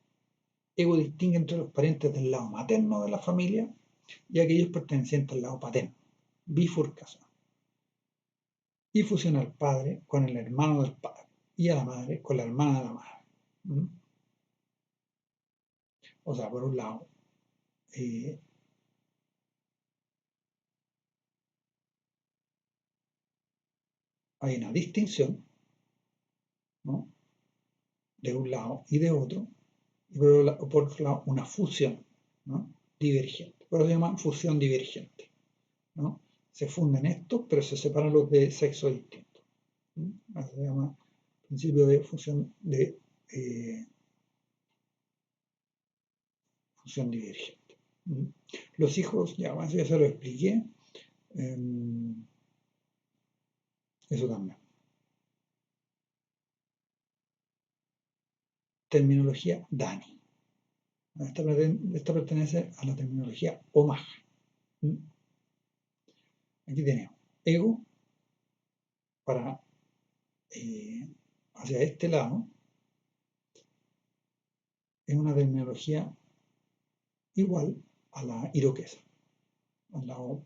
Ego distingue entre los parientes del lado materno de la familia y aquellos pertenecientes al lado paterno. Bifurcación. Y fusiona al padre con el hermano del padre y a la madre con la hermana de la madre. ¿Mm? O sea, por un lado, eh, hay una distinción, ¿no? de un lado y de otro, y por otro lado una fusión, ¿no? divergente. Por eso se llama fusión divergente, ¿no? Se funden estos, pero se separan los de sexo distinto. Eso se llama principio de fusión divergente. Los hijos, ya más ya se lo expliqué, eso también. Terminología Dani. Esta pertenece a la terminología OMAG. Aquí tenemos ego para hacia este lado, es una terminología igual a la iroquesa, al lado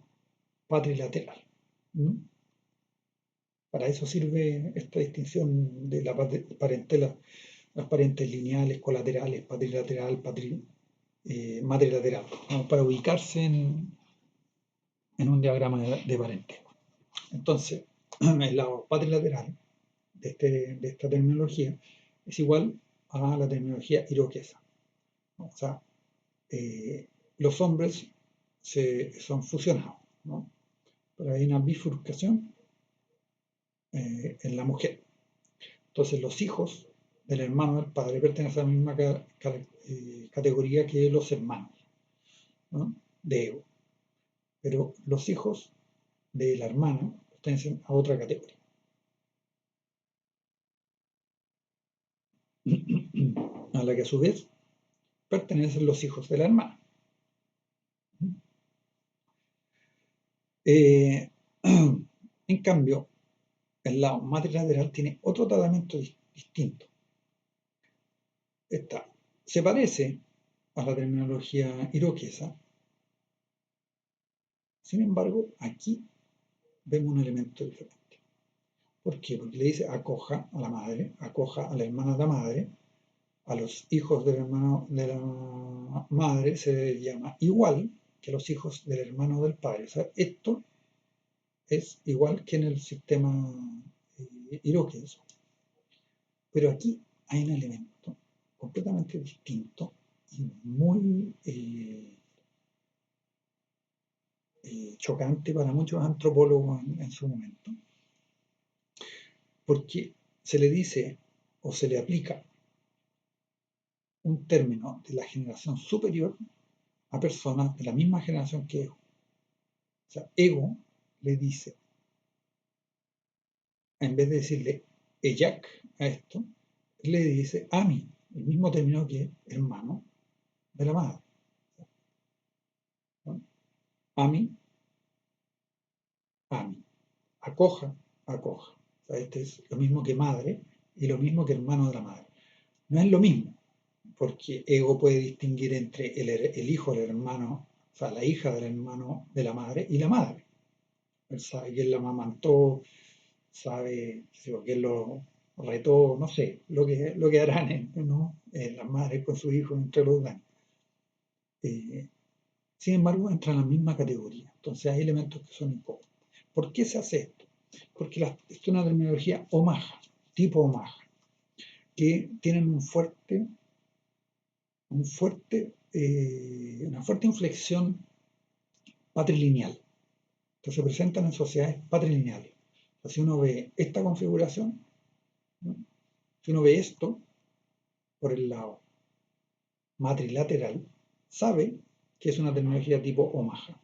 patrilateral. Para eso sirve esta distinción de la parentela, las parentes lineales, colaterales, patrilateral, matrilateral, ¿no? Para ubicarse en un diagrama de parentesco. Entonces, el lado patrilateral de esta terminología es igual a la terminología iroquesa, ¿no? O sea, los hombres son fusionados, ¿no? Pero hay una bifurcación en la mujer. Entonces los hijos del hermano del padre pertenecen a la misma categoría que los hermanos, ¿no? de Ego. Pero los hijos de la hermana pertenecen a otra categoría. A la que a su vez pertenecen los hijos de la hermana. En cambio, el lado matrilateral tiene otro tratamiento distinto. Se parece a la terminología iroquesa, sin embargo, aquí vemos un elemento diferente. ¿Por qué? Porque le dice acoja a la madre, acoja a la hermana de la madre, a los hijos del hermano de la madre se les llama igual que los hijos del hermano del padre. O sea, esto es igual que en el sistema iroqués. Pero aquí hay un elemento completamente distinto y muy chocante para muchos antropólogos en su momento, porque se le dice o se le aplica un término de la generación superior a personas de la misma generación que ego. O sea, ego le dice, en vez de decirle eyak a esto, le dice ami, el mismo término que hermano de la madre, ¿no? Ami, ami, acoja, acoja. O sea, este es lo mismo que madre y lo mismo que hermano de la madre. No es lo mismo, porque ego puede distinguir entre el hijo del hermano, o sea, la hija del hermano de la madre y la madre. Él sabe quién la amamantó, sabe quién lo retó, no sé, lo que harán, ¿no? Las madres con sus hijos entre los dos. Eh, Sin embargo, entra en la misma categoría. Entonces hay elementos que son incómodos. ¿Por qué se hace esto? Porque es una terminología omaha, tipo omaha, que tienen una fuerte inflexión patrilineal. Entonces se presentan en sociedades patrilineales. Entonces, si uno ve esta configuración, ¿no? Si uno ve esto por el lado matrilateral, sabe que es una terminología tipo omaha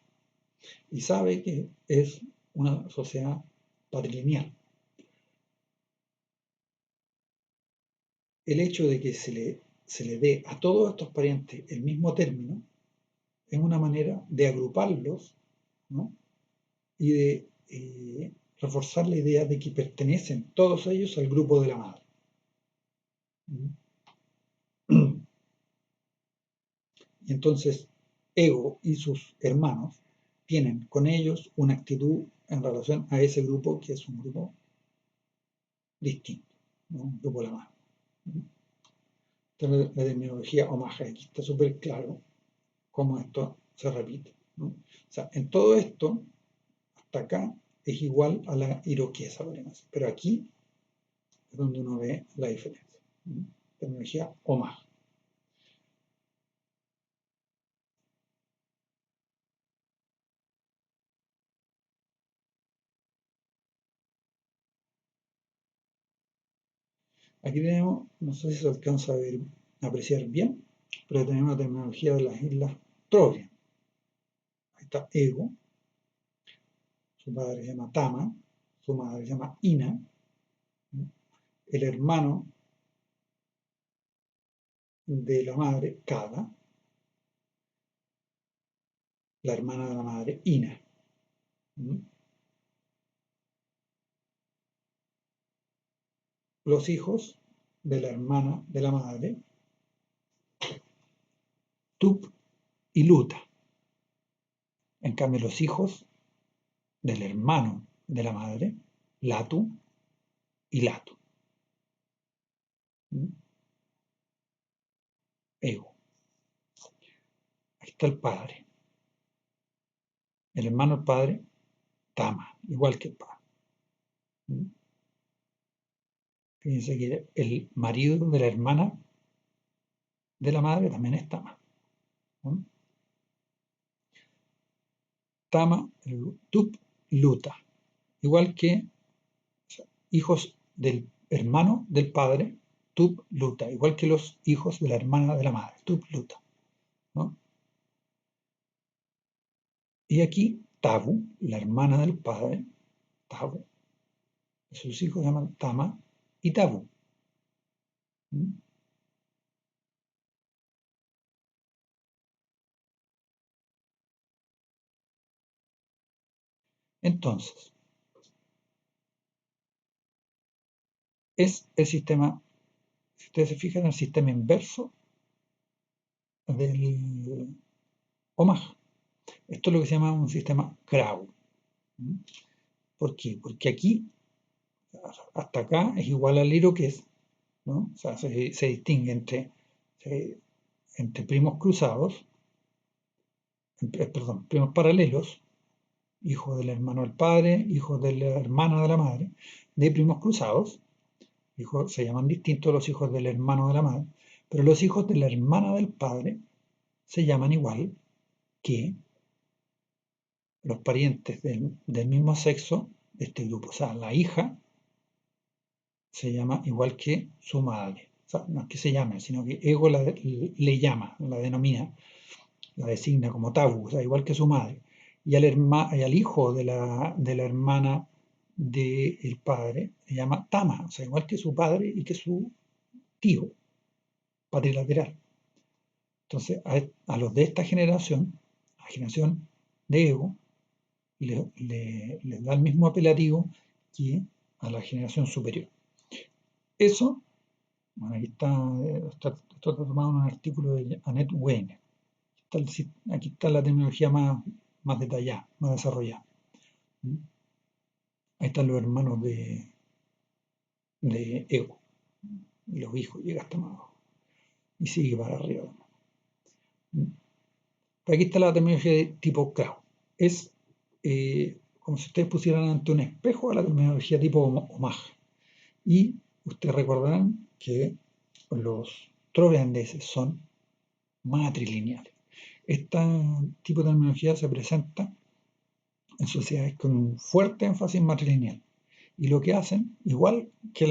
y sabe que es una sociedad patrilineal. El hecho de que se le dé a todos estos parientes el mismo término es una manera de agruparlos, ¿no? Y de reforzar la idea de que pertenecen todos ellos al grupo de la madre. Y entonces Ego y sus hermanos tienen con ellos una actitud en relación a ese grupo que es un grupo distinto, ¿no? Un grupo de la madre. Entonces la terminología omaha aquí está súper claro cómo esto se repite, ¿no? O sea, en todo esto, hasta acá, es igual a la iroquesa, pero aquí es donde uno ve la diferencia, ¿no? Terminología omaha. Aquí tenemos, no sé si se alcanza a ver, a apreciar bien, pero tenemos la terminología de las islas Trobriand. Ahí está Ego, su padre se llama Tama, su madre se llama Ina, el hermano de la madre, Kada, la hermana de la madre, Ina. Los hijos de la hermana de la madre, Tup y Luta. En cambio, los hijos del hermano de la madre, Latu y Latu. Ego. Ahí está el padre. El hermano del padre, Tama, igual que el padre. Fíjense que el marido de la hermana de la madre también es Tama. Tama, Tup, Luta. Igual que hijos del hermano del padre, Tup, Luta. Igual que los hijos de la hermana de la madre, Tup, Luta, ¿no? Y aquí Tabu, la hermana del padre, Tabu. Sus hijos se llaman Tama y Tabu. Entonces, es el sistema, si ustedes se fijan, el sistema inverso del Omaha. Esto es lo que se llama un sistema Crow. ¿Por qué? Porque aquí, hasta acá, es igual al iroqués, ¿no? O sea, se distingue entre primos cruzados, perdón, primos paralelos, hijos del hermano del padre, hijos de la hermana de la madre, de primos cruzados, hijos, se llaman distintos los hijos del hermano de la madre, pero los hijos de la hermana del padre se llaman igual que los parientes del mismo sexo de este grupo. O sea, la hija se llama igual que su madre. O sea, no es que se llame, sino que ego le llama, la denomina, la designa como Tabu, o sea, igual que su madre. Y al hijo de la hermana del padre le llama Tama, o sea, igual que su padre y que su tío patrilateral. Entonces, a los de esta generación, la generación de ego, les da el mismo apelativo que a la generación superior. Eso, bueno, esto está tomado en un artículo de Annette Weiner. Aquí está la terminología más detallada, más desarrollada. ¿Mm? Ahí están los hermanos de ego, y los hijos, llega hasta más abajo, y sigue para arriba. ¿Mm? Pero aquí está la terminología de tipo Krauss. Es como si ustedes pusieran ante un espejo a la terminología tipo Omaha. Y ustedes recordarán que los troveandeses son matrilineales. Este tipo de terminología se presenta en sociedades con un fuerte énfasis matrilineal. Y lo que hacen, igual que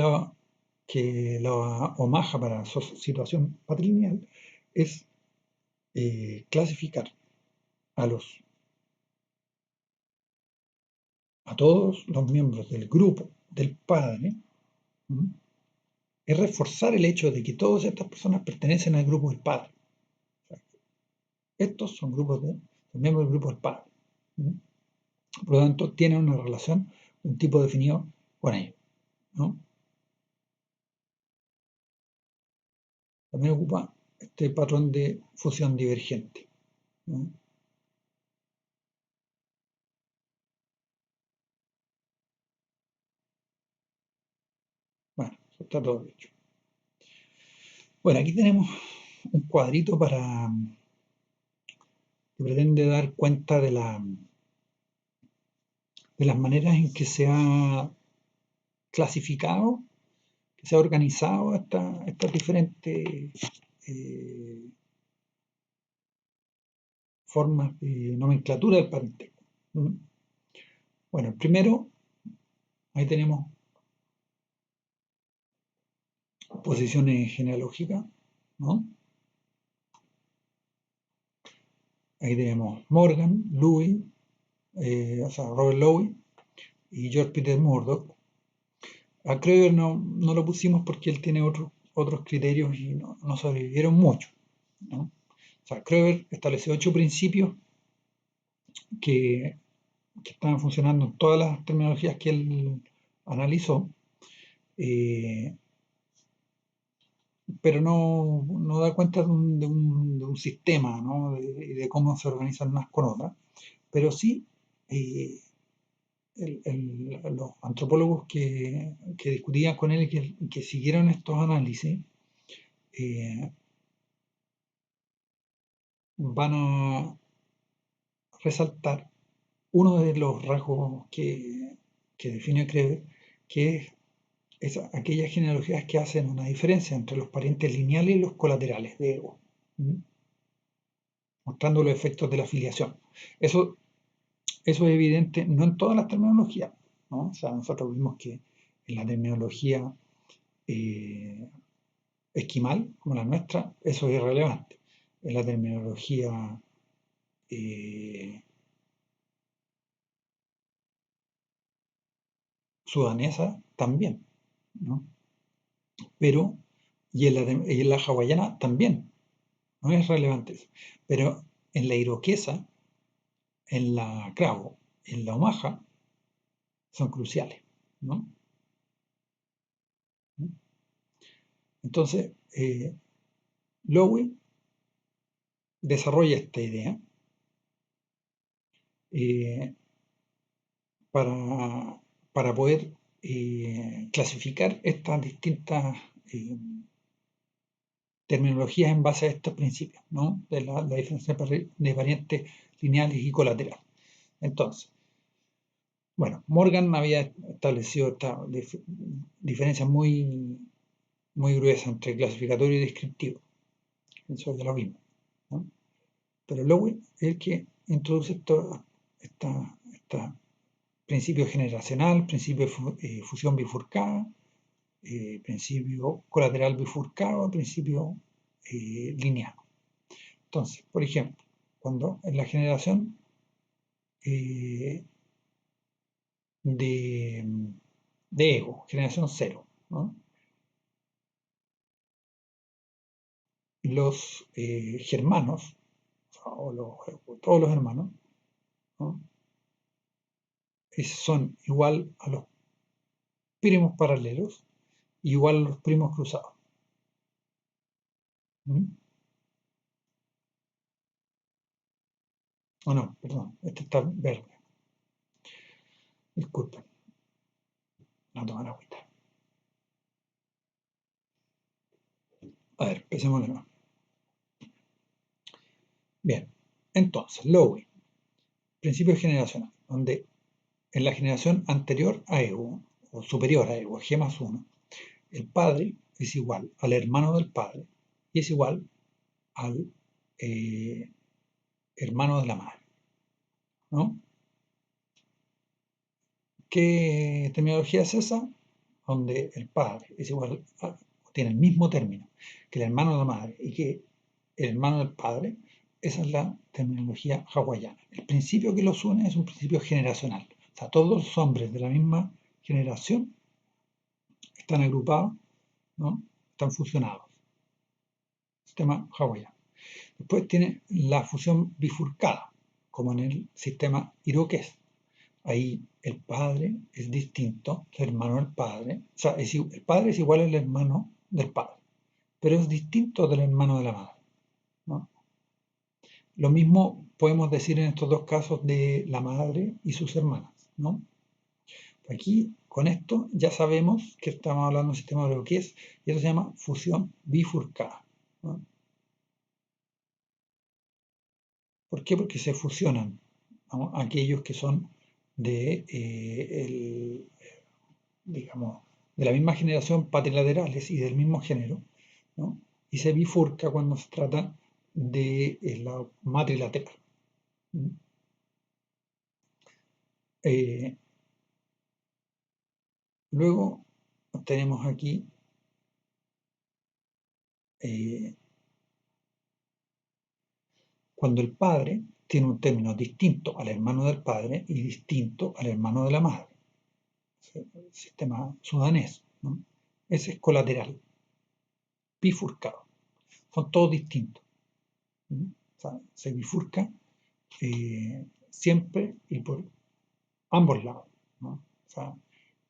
la Omaha para la situación patrilineal, es clasificar a a todos los miembros del grupo del padre. ¿Mm? Es reforzar el hecho de que todas estas personas pertenecen al grupo del padre. O sea, estos son son miembros del grupo del padre. ¿Mm? Por lo tanto, tienen una relación, un tipo definido con ellos, ¿no? También ocupa este patrón de fusión divergente, ¿no? Bueno, eso está todo hecho. Bueno, aquí tenemos un cuadrito que pretende dar cuenta de las maneras en que se ha clasificado, que se ha organizado estas diferentes formas de nomenclatura del parentesco. ¿Mm? Bueno, el primero, ahí tenemos posiciones genealógicas, ¿no? Ahí tenemos Morgan, Louis, o sea, Robert Lowe y George Peter Murdoch. A Kröger no lo pusimos porque él tiene otros criterios y no sobrevivieron mucho, ¿no? O sea, Kröger estableció 8 principios que, que estaban funcionando en todas las terminologías que él analizó, eh, pero no da cuenta de un sistema, ¿no? De cómo se organizan unas con otras, pero sí eh, los antropólogos que discutían con él y que siguieron estos análisis eh, van a resaltar uno de los rasgos que define Kreber, que es aquellas genealogías que hacen una diferencia entre los parientes lineales y los colaterales de ego, mostrando los efectos de la filiación. Eso, eso es evidente no en todas las terminologías, ¿no? O sea, nosotros vimos que en la terminología eh, esquimal, como la nuestra, eso es irrelevante. En la terminología eh, sudanesa también, ¿no? Pero, y en la hawaiana también, no es relevante eso. Pero en la iroquesa, en la cravo, en la omaha, son cruciales, ¿no? Entonces, Lowe desarrolla esta idea eh, para, para poder clasificar estas distintas terminologías en base a estos principios, ¿no? De la diferencia de parientes lineales y colaterales. Entonces, bueno, Morgan había establecido esta diferencia muy gruesa entre clasificatorio y descriptivo. Eso ya lo vimos, ¿no? Pero Lowe es el que introduce este principio generacional, principio de fusión bifurcada, principio colateral bifurcado, principio lineal. Entonces, por ejemplo, cuando en la generación de ego, generación cero, ¿no? Los germanos, o todos los hermanos, ¿no? Son igual a los primos paralelos y igual a los primos cruzados. ¿Mm? Oh, no, perdón, este está verde. Disculpen, no tomar agüita. A ver, empecemos de nuevo. Bien, entonces, Lowe, principio generacional, donde en la generación anterior a ego, o superior a ego, G más 1, el padre es igual al hermano del padre y es igual al hermano de la madre, ¿no? ¿Qué terminología es esa? Donde el padre es igual tiene el mismo término que el hermano de la madre y que el hermano del padre. Esa es la terminología hawaiana. El principio que los une es un principio generacional. O sea, todos los hombres de la misma generación están agrupados, ¿no? Están fusionados. Sistema hawaiano. Después tiene la fusión bifurcada, como en el sistema iroqués. Ahí el padre es distinto, el hermano del padre. O sea, el padre es igual al hermano del padre, pero es distinto del hermano de la madre, ¿no? Lo mismo podemos decir en estos dos casos de la madre y sus hermanas, ¿no? Aquí, con esto, ya sabemos que estamos hablando de un sistema de lo que es, y eso se llama fusión bifurcada, ¿no? ¿Por qué? Porque se fusionan, ¿no? Aquellos que son de, digamos, de la misma generación patrilaterales y del mismo género, ¿no? Y se bifurca cuando se trata de la matrilateral. Eh, Luego tenemos aquí eh, cuando el padre tiene un término distinto al hermano del padre y distinto al hermano de la madre. El sistema sudanés, ¿no? Ese es colateral, bifurcado. Son todos distintos, ¿no? O sea, se bifurca siempre y por ambos lados, ¿no? O sea,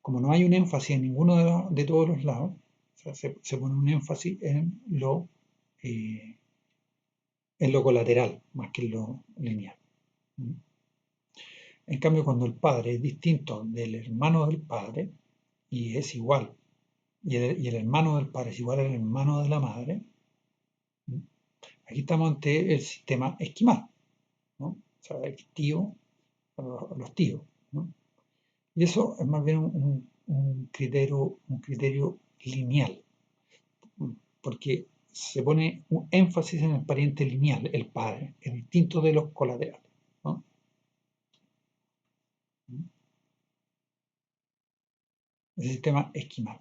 como no hay un énfasis en ninguno de todos los lados, o sea, se pone un énfasis en lo colateral más que en lo lineal. En cambio, cuando el padre es distinto del hermano del padre y es igual, y el hermano del padre es igual al hermano de la madre, aquí estamos ante el sistema esquimal, ¿no? O sea, el tío, los tíos, ¿no? Y eso es más bien un criterio lineal, porque se pone un énfasis en el pariente lineal, el padre, es distinto de los colaterales, ¿no? El sistema esquimal.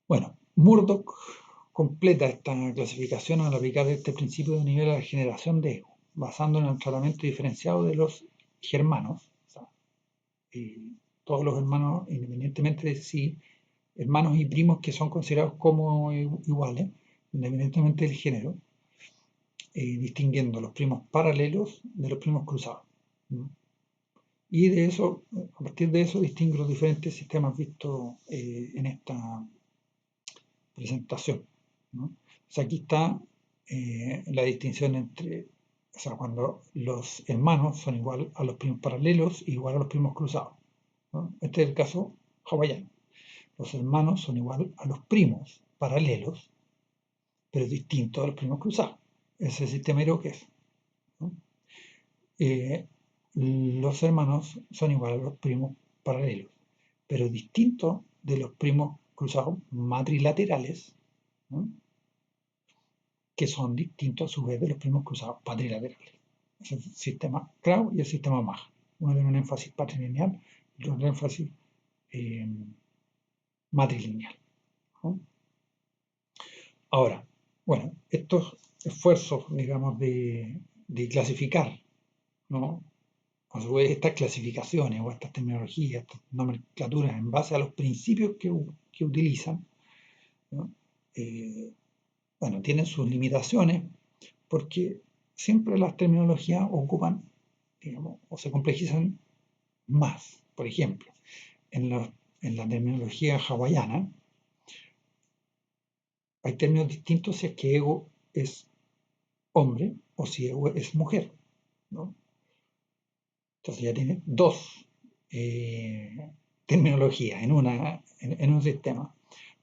Bueno, Murdoch completa esta clasificación al aplicar este principio de nivel a la generación de ego, basando en el tratamiento diferenciado de los germanos, o sea, todos los hermanos, independientemente de si hermanos y primos que son considerados como iguales, independientemente del género, distinguiendo los primos paralelos de los primos cruzados, ¿no? Y de eso, a partir de eso, distingue los diferentes sistemas vistos en esta presentación, ¿no? O sea, aquí está la distinción entre, o sea, cuando los hermanos son igual a los primos paralelos y igual a los primos cruzados, ¿no? Este es el caso hawaiano. Los hermanos son igual a los primos paralelos, pero distinto a los primos cruzados. Ese es el sistema iroqués, ¿no? Los hermanos son igual a los primos paralelos, pero distintos de los primos cruzados matrilaterales, ¿no? Que son distintos a su vez de los primos cruzados patrilaterales. Es el sistema Krauss y el sistema Mach. Uno tiene un énfasis patrilineal y otro un énfasis eh, matrilineal, ¿no? Ahora, bueno, estos esfuerzos, digamos, de clasificar, ¿no? A su vez, estas clasificaciones o estas terminologías, estas nomenclaturas en base a los principios que utilizan, ¿no? Eh, bueno, tienen sus limitaciones porque siempre las terminologías ocupan, digamos, o se complejizan más. Por ejemplo, en en la terminología hawaiana hay términos distintos si es que ego es hombre o si ego es mujer, ¿no? Entonces ya tiene dos terminologías en un sistema,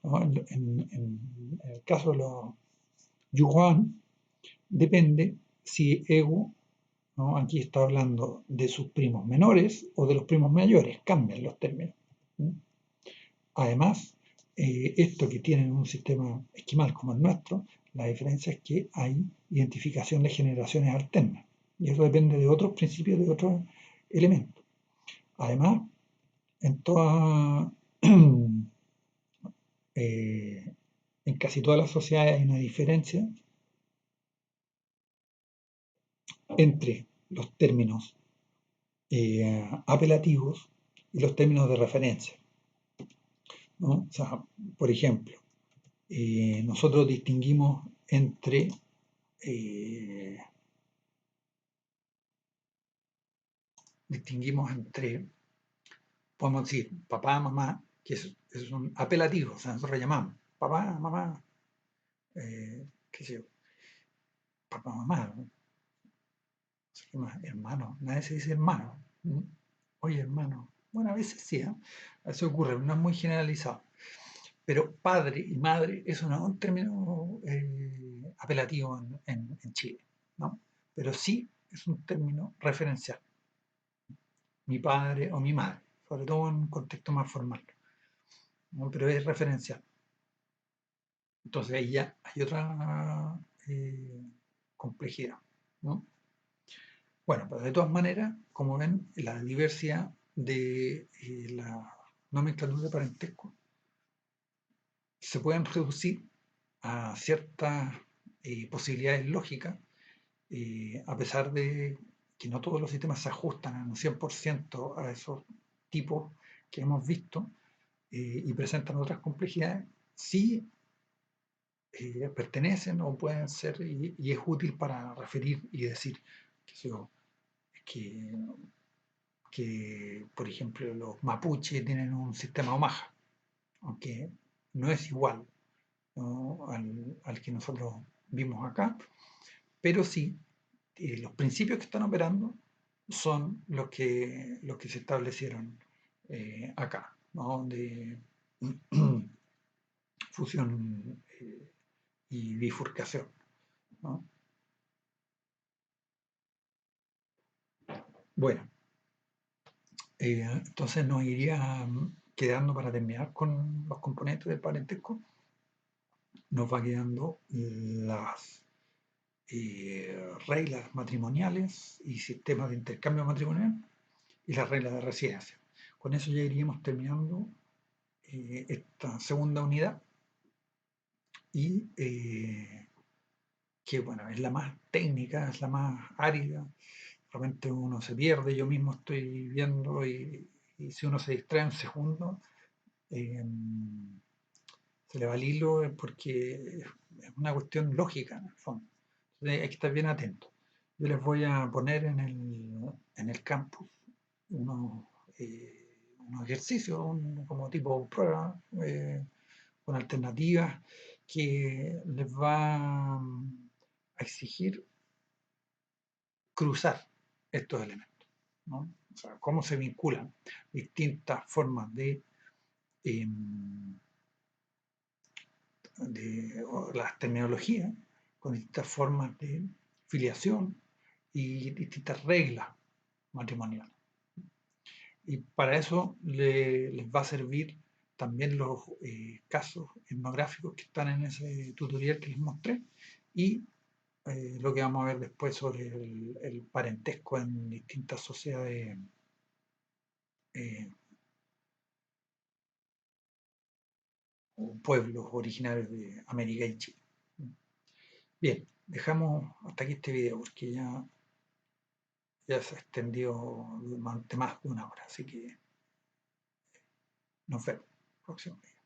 ¿no? En el caso de los yuan, depende si ego, ¿no? Aquí está hablando de sus primos menores o de los primos mayores, cambian los términos, ¿no? Además, esto que tienen un sistema esquimal como el nuestro, la diferencia es que hay identificación de generaciones alternas. Y eso depende de otros principios, de otros elementos. Además, en toda, en casi todas las sociedades hay una diferencia entre los términos apelativos y los términos de referencia, ¿no? O sea, por ejemplo, nosotros eh, distinguimos entre, podemos decir, papá, mamá, que es un apelativo, o sea, nosotros llamamos papá, mamá, qué sé yo, papá, mamá, ¿no? ¿Qué más? Hermano, nadie se dice hermano. ¿Mm? Oye, hermano. Bueno, a veces sí, ¿eh? Eso ocurre, no es muy generalizado. Pero padre y madre, eso no es un término apelativo en Chile, ¿no? Pero sí es un término referencial. Mi padre o mi madre, sobre todo en un contexto más formal, ¿no? Pero es referencial. Entonces ahí ya hay otra complejidad, ¿no? Bueno, pero de todas maneras, como ven, la diversidad de la nomenclatura de parentesco se pueden reducir a ciertas posibilidades lógicas, a pesar de que no todos los sistemas se ajustan en un 100% a esos tipos que hemos visto y presentan otras complejidades, sí pertenecen o pueden ser, y es útil para referir y decir qué sé yo, que, por ejemplo, los mapuches tienen un sistema Omaha, aunque no es igual, ¿no? al que nosotros vimos acá, pero sí, los principios que están operando son los que se establecieron acá, ¿no? De fusión y bifurcación, ¿no? Bueno, entonces nos iría quedando para terminar con los componentes del parentesco, nos va quedando las reglas matrimoniales y sistemas de intercambio matrimonial y las reglas de residencia. Con eso ya iríamos terminando esta segunda unidad y que bueno, es la más técnica, es la más árida, realmente uno se pierde, yo mismo estoy viendo y si uno se distrae un segundo, eh, se le va el hilo porque es una cuestión lógica en el fondo. Entonces hay que estar bien atento. Yo les voy a poner en el campus unos, unos ejercicios, como tipo prueba, con alternativas que les va a exigir cruzar estos elementos, ¿no? O sea, cómo se vinculan distintas formas eh, de las terminologías con distintas formas de filiación y distintas reglas matrimoniales. Y para eso les va a servir también los casos etnográficos que están en ese tutorial que les mostré y lo que vamos a ver después sobre el parentesco en distintas sociedades eh, o pueblos originarios de América y Chile. Bien, dejamos hasta aquí este video porque ya se extendió durante más de una hora, así que nos vemos próximo video.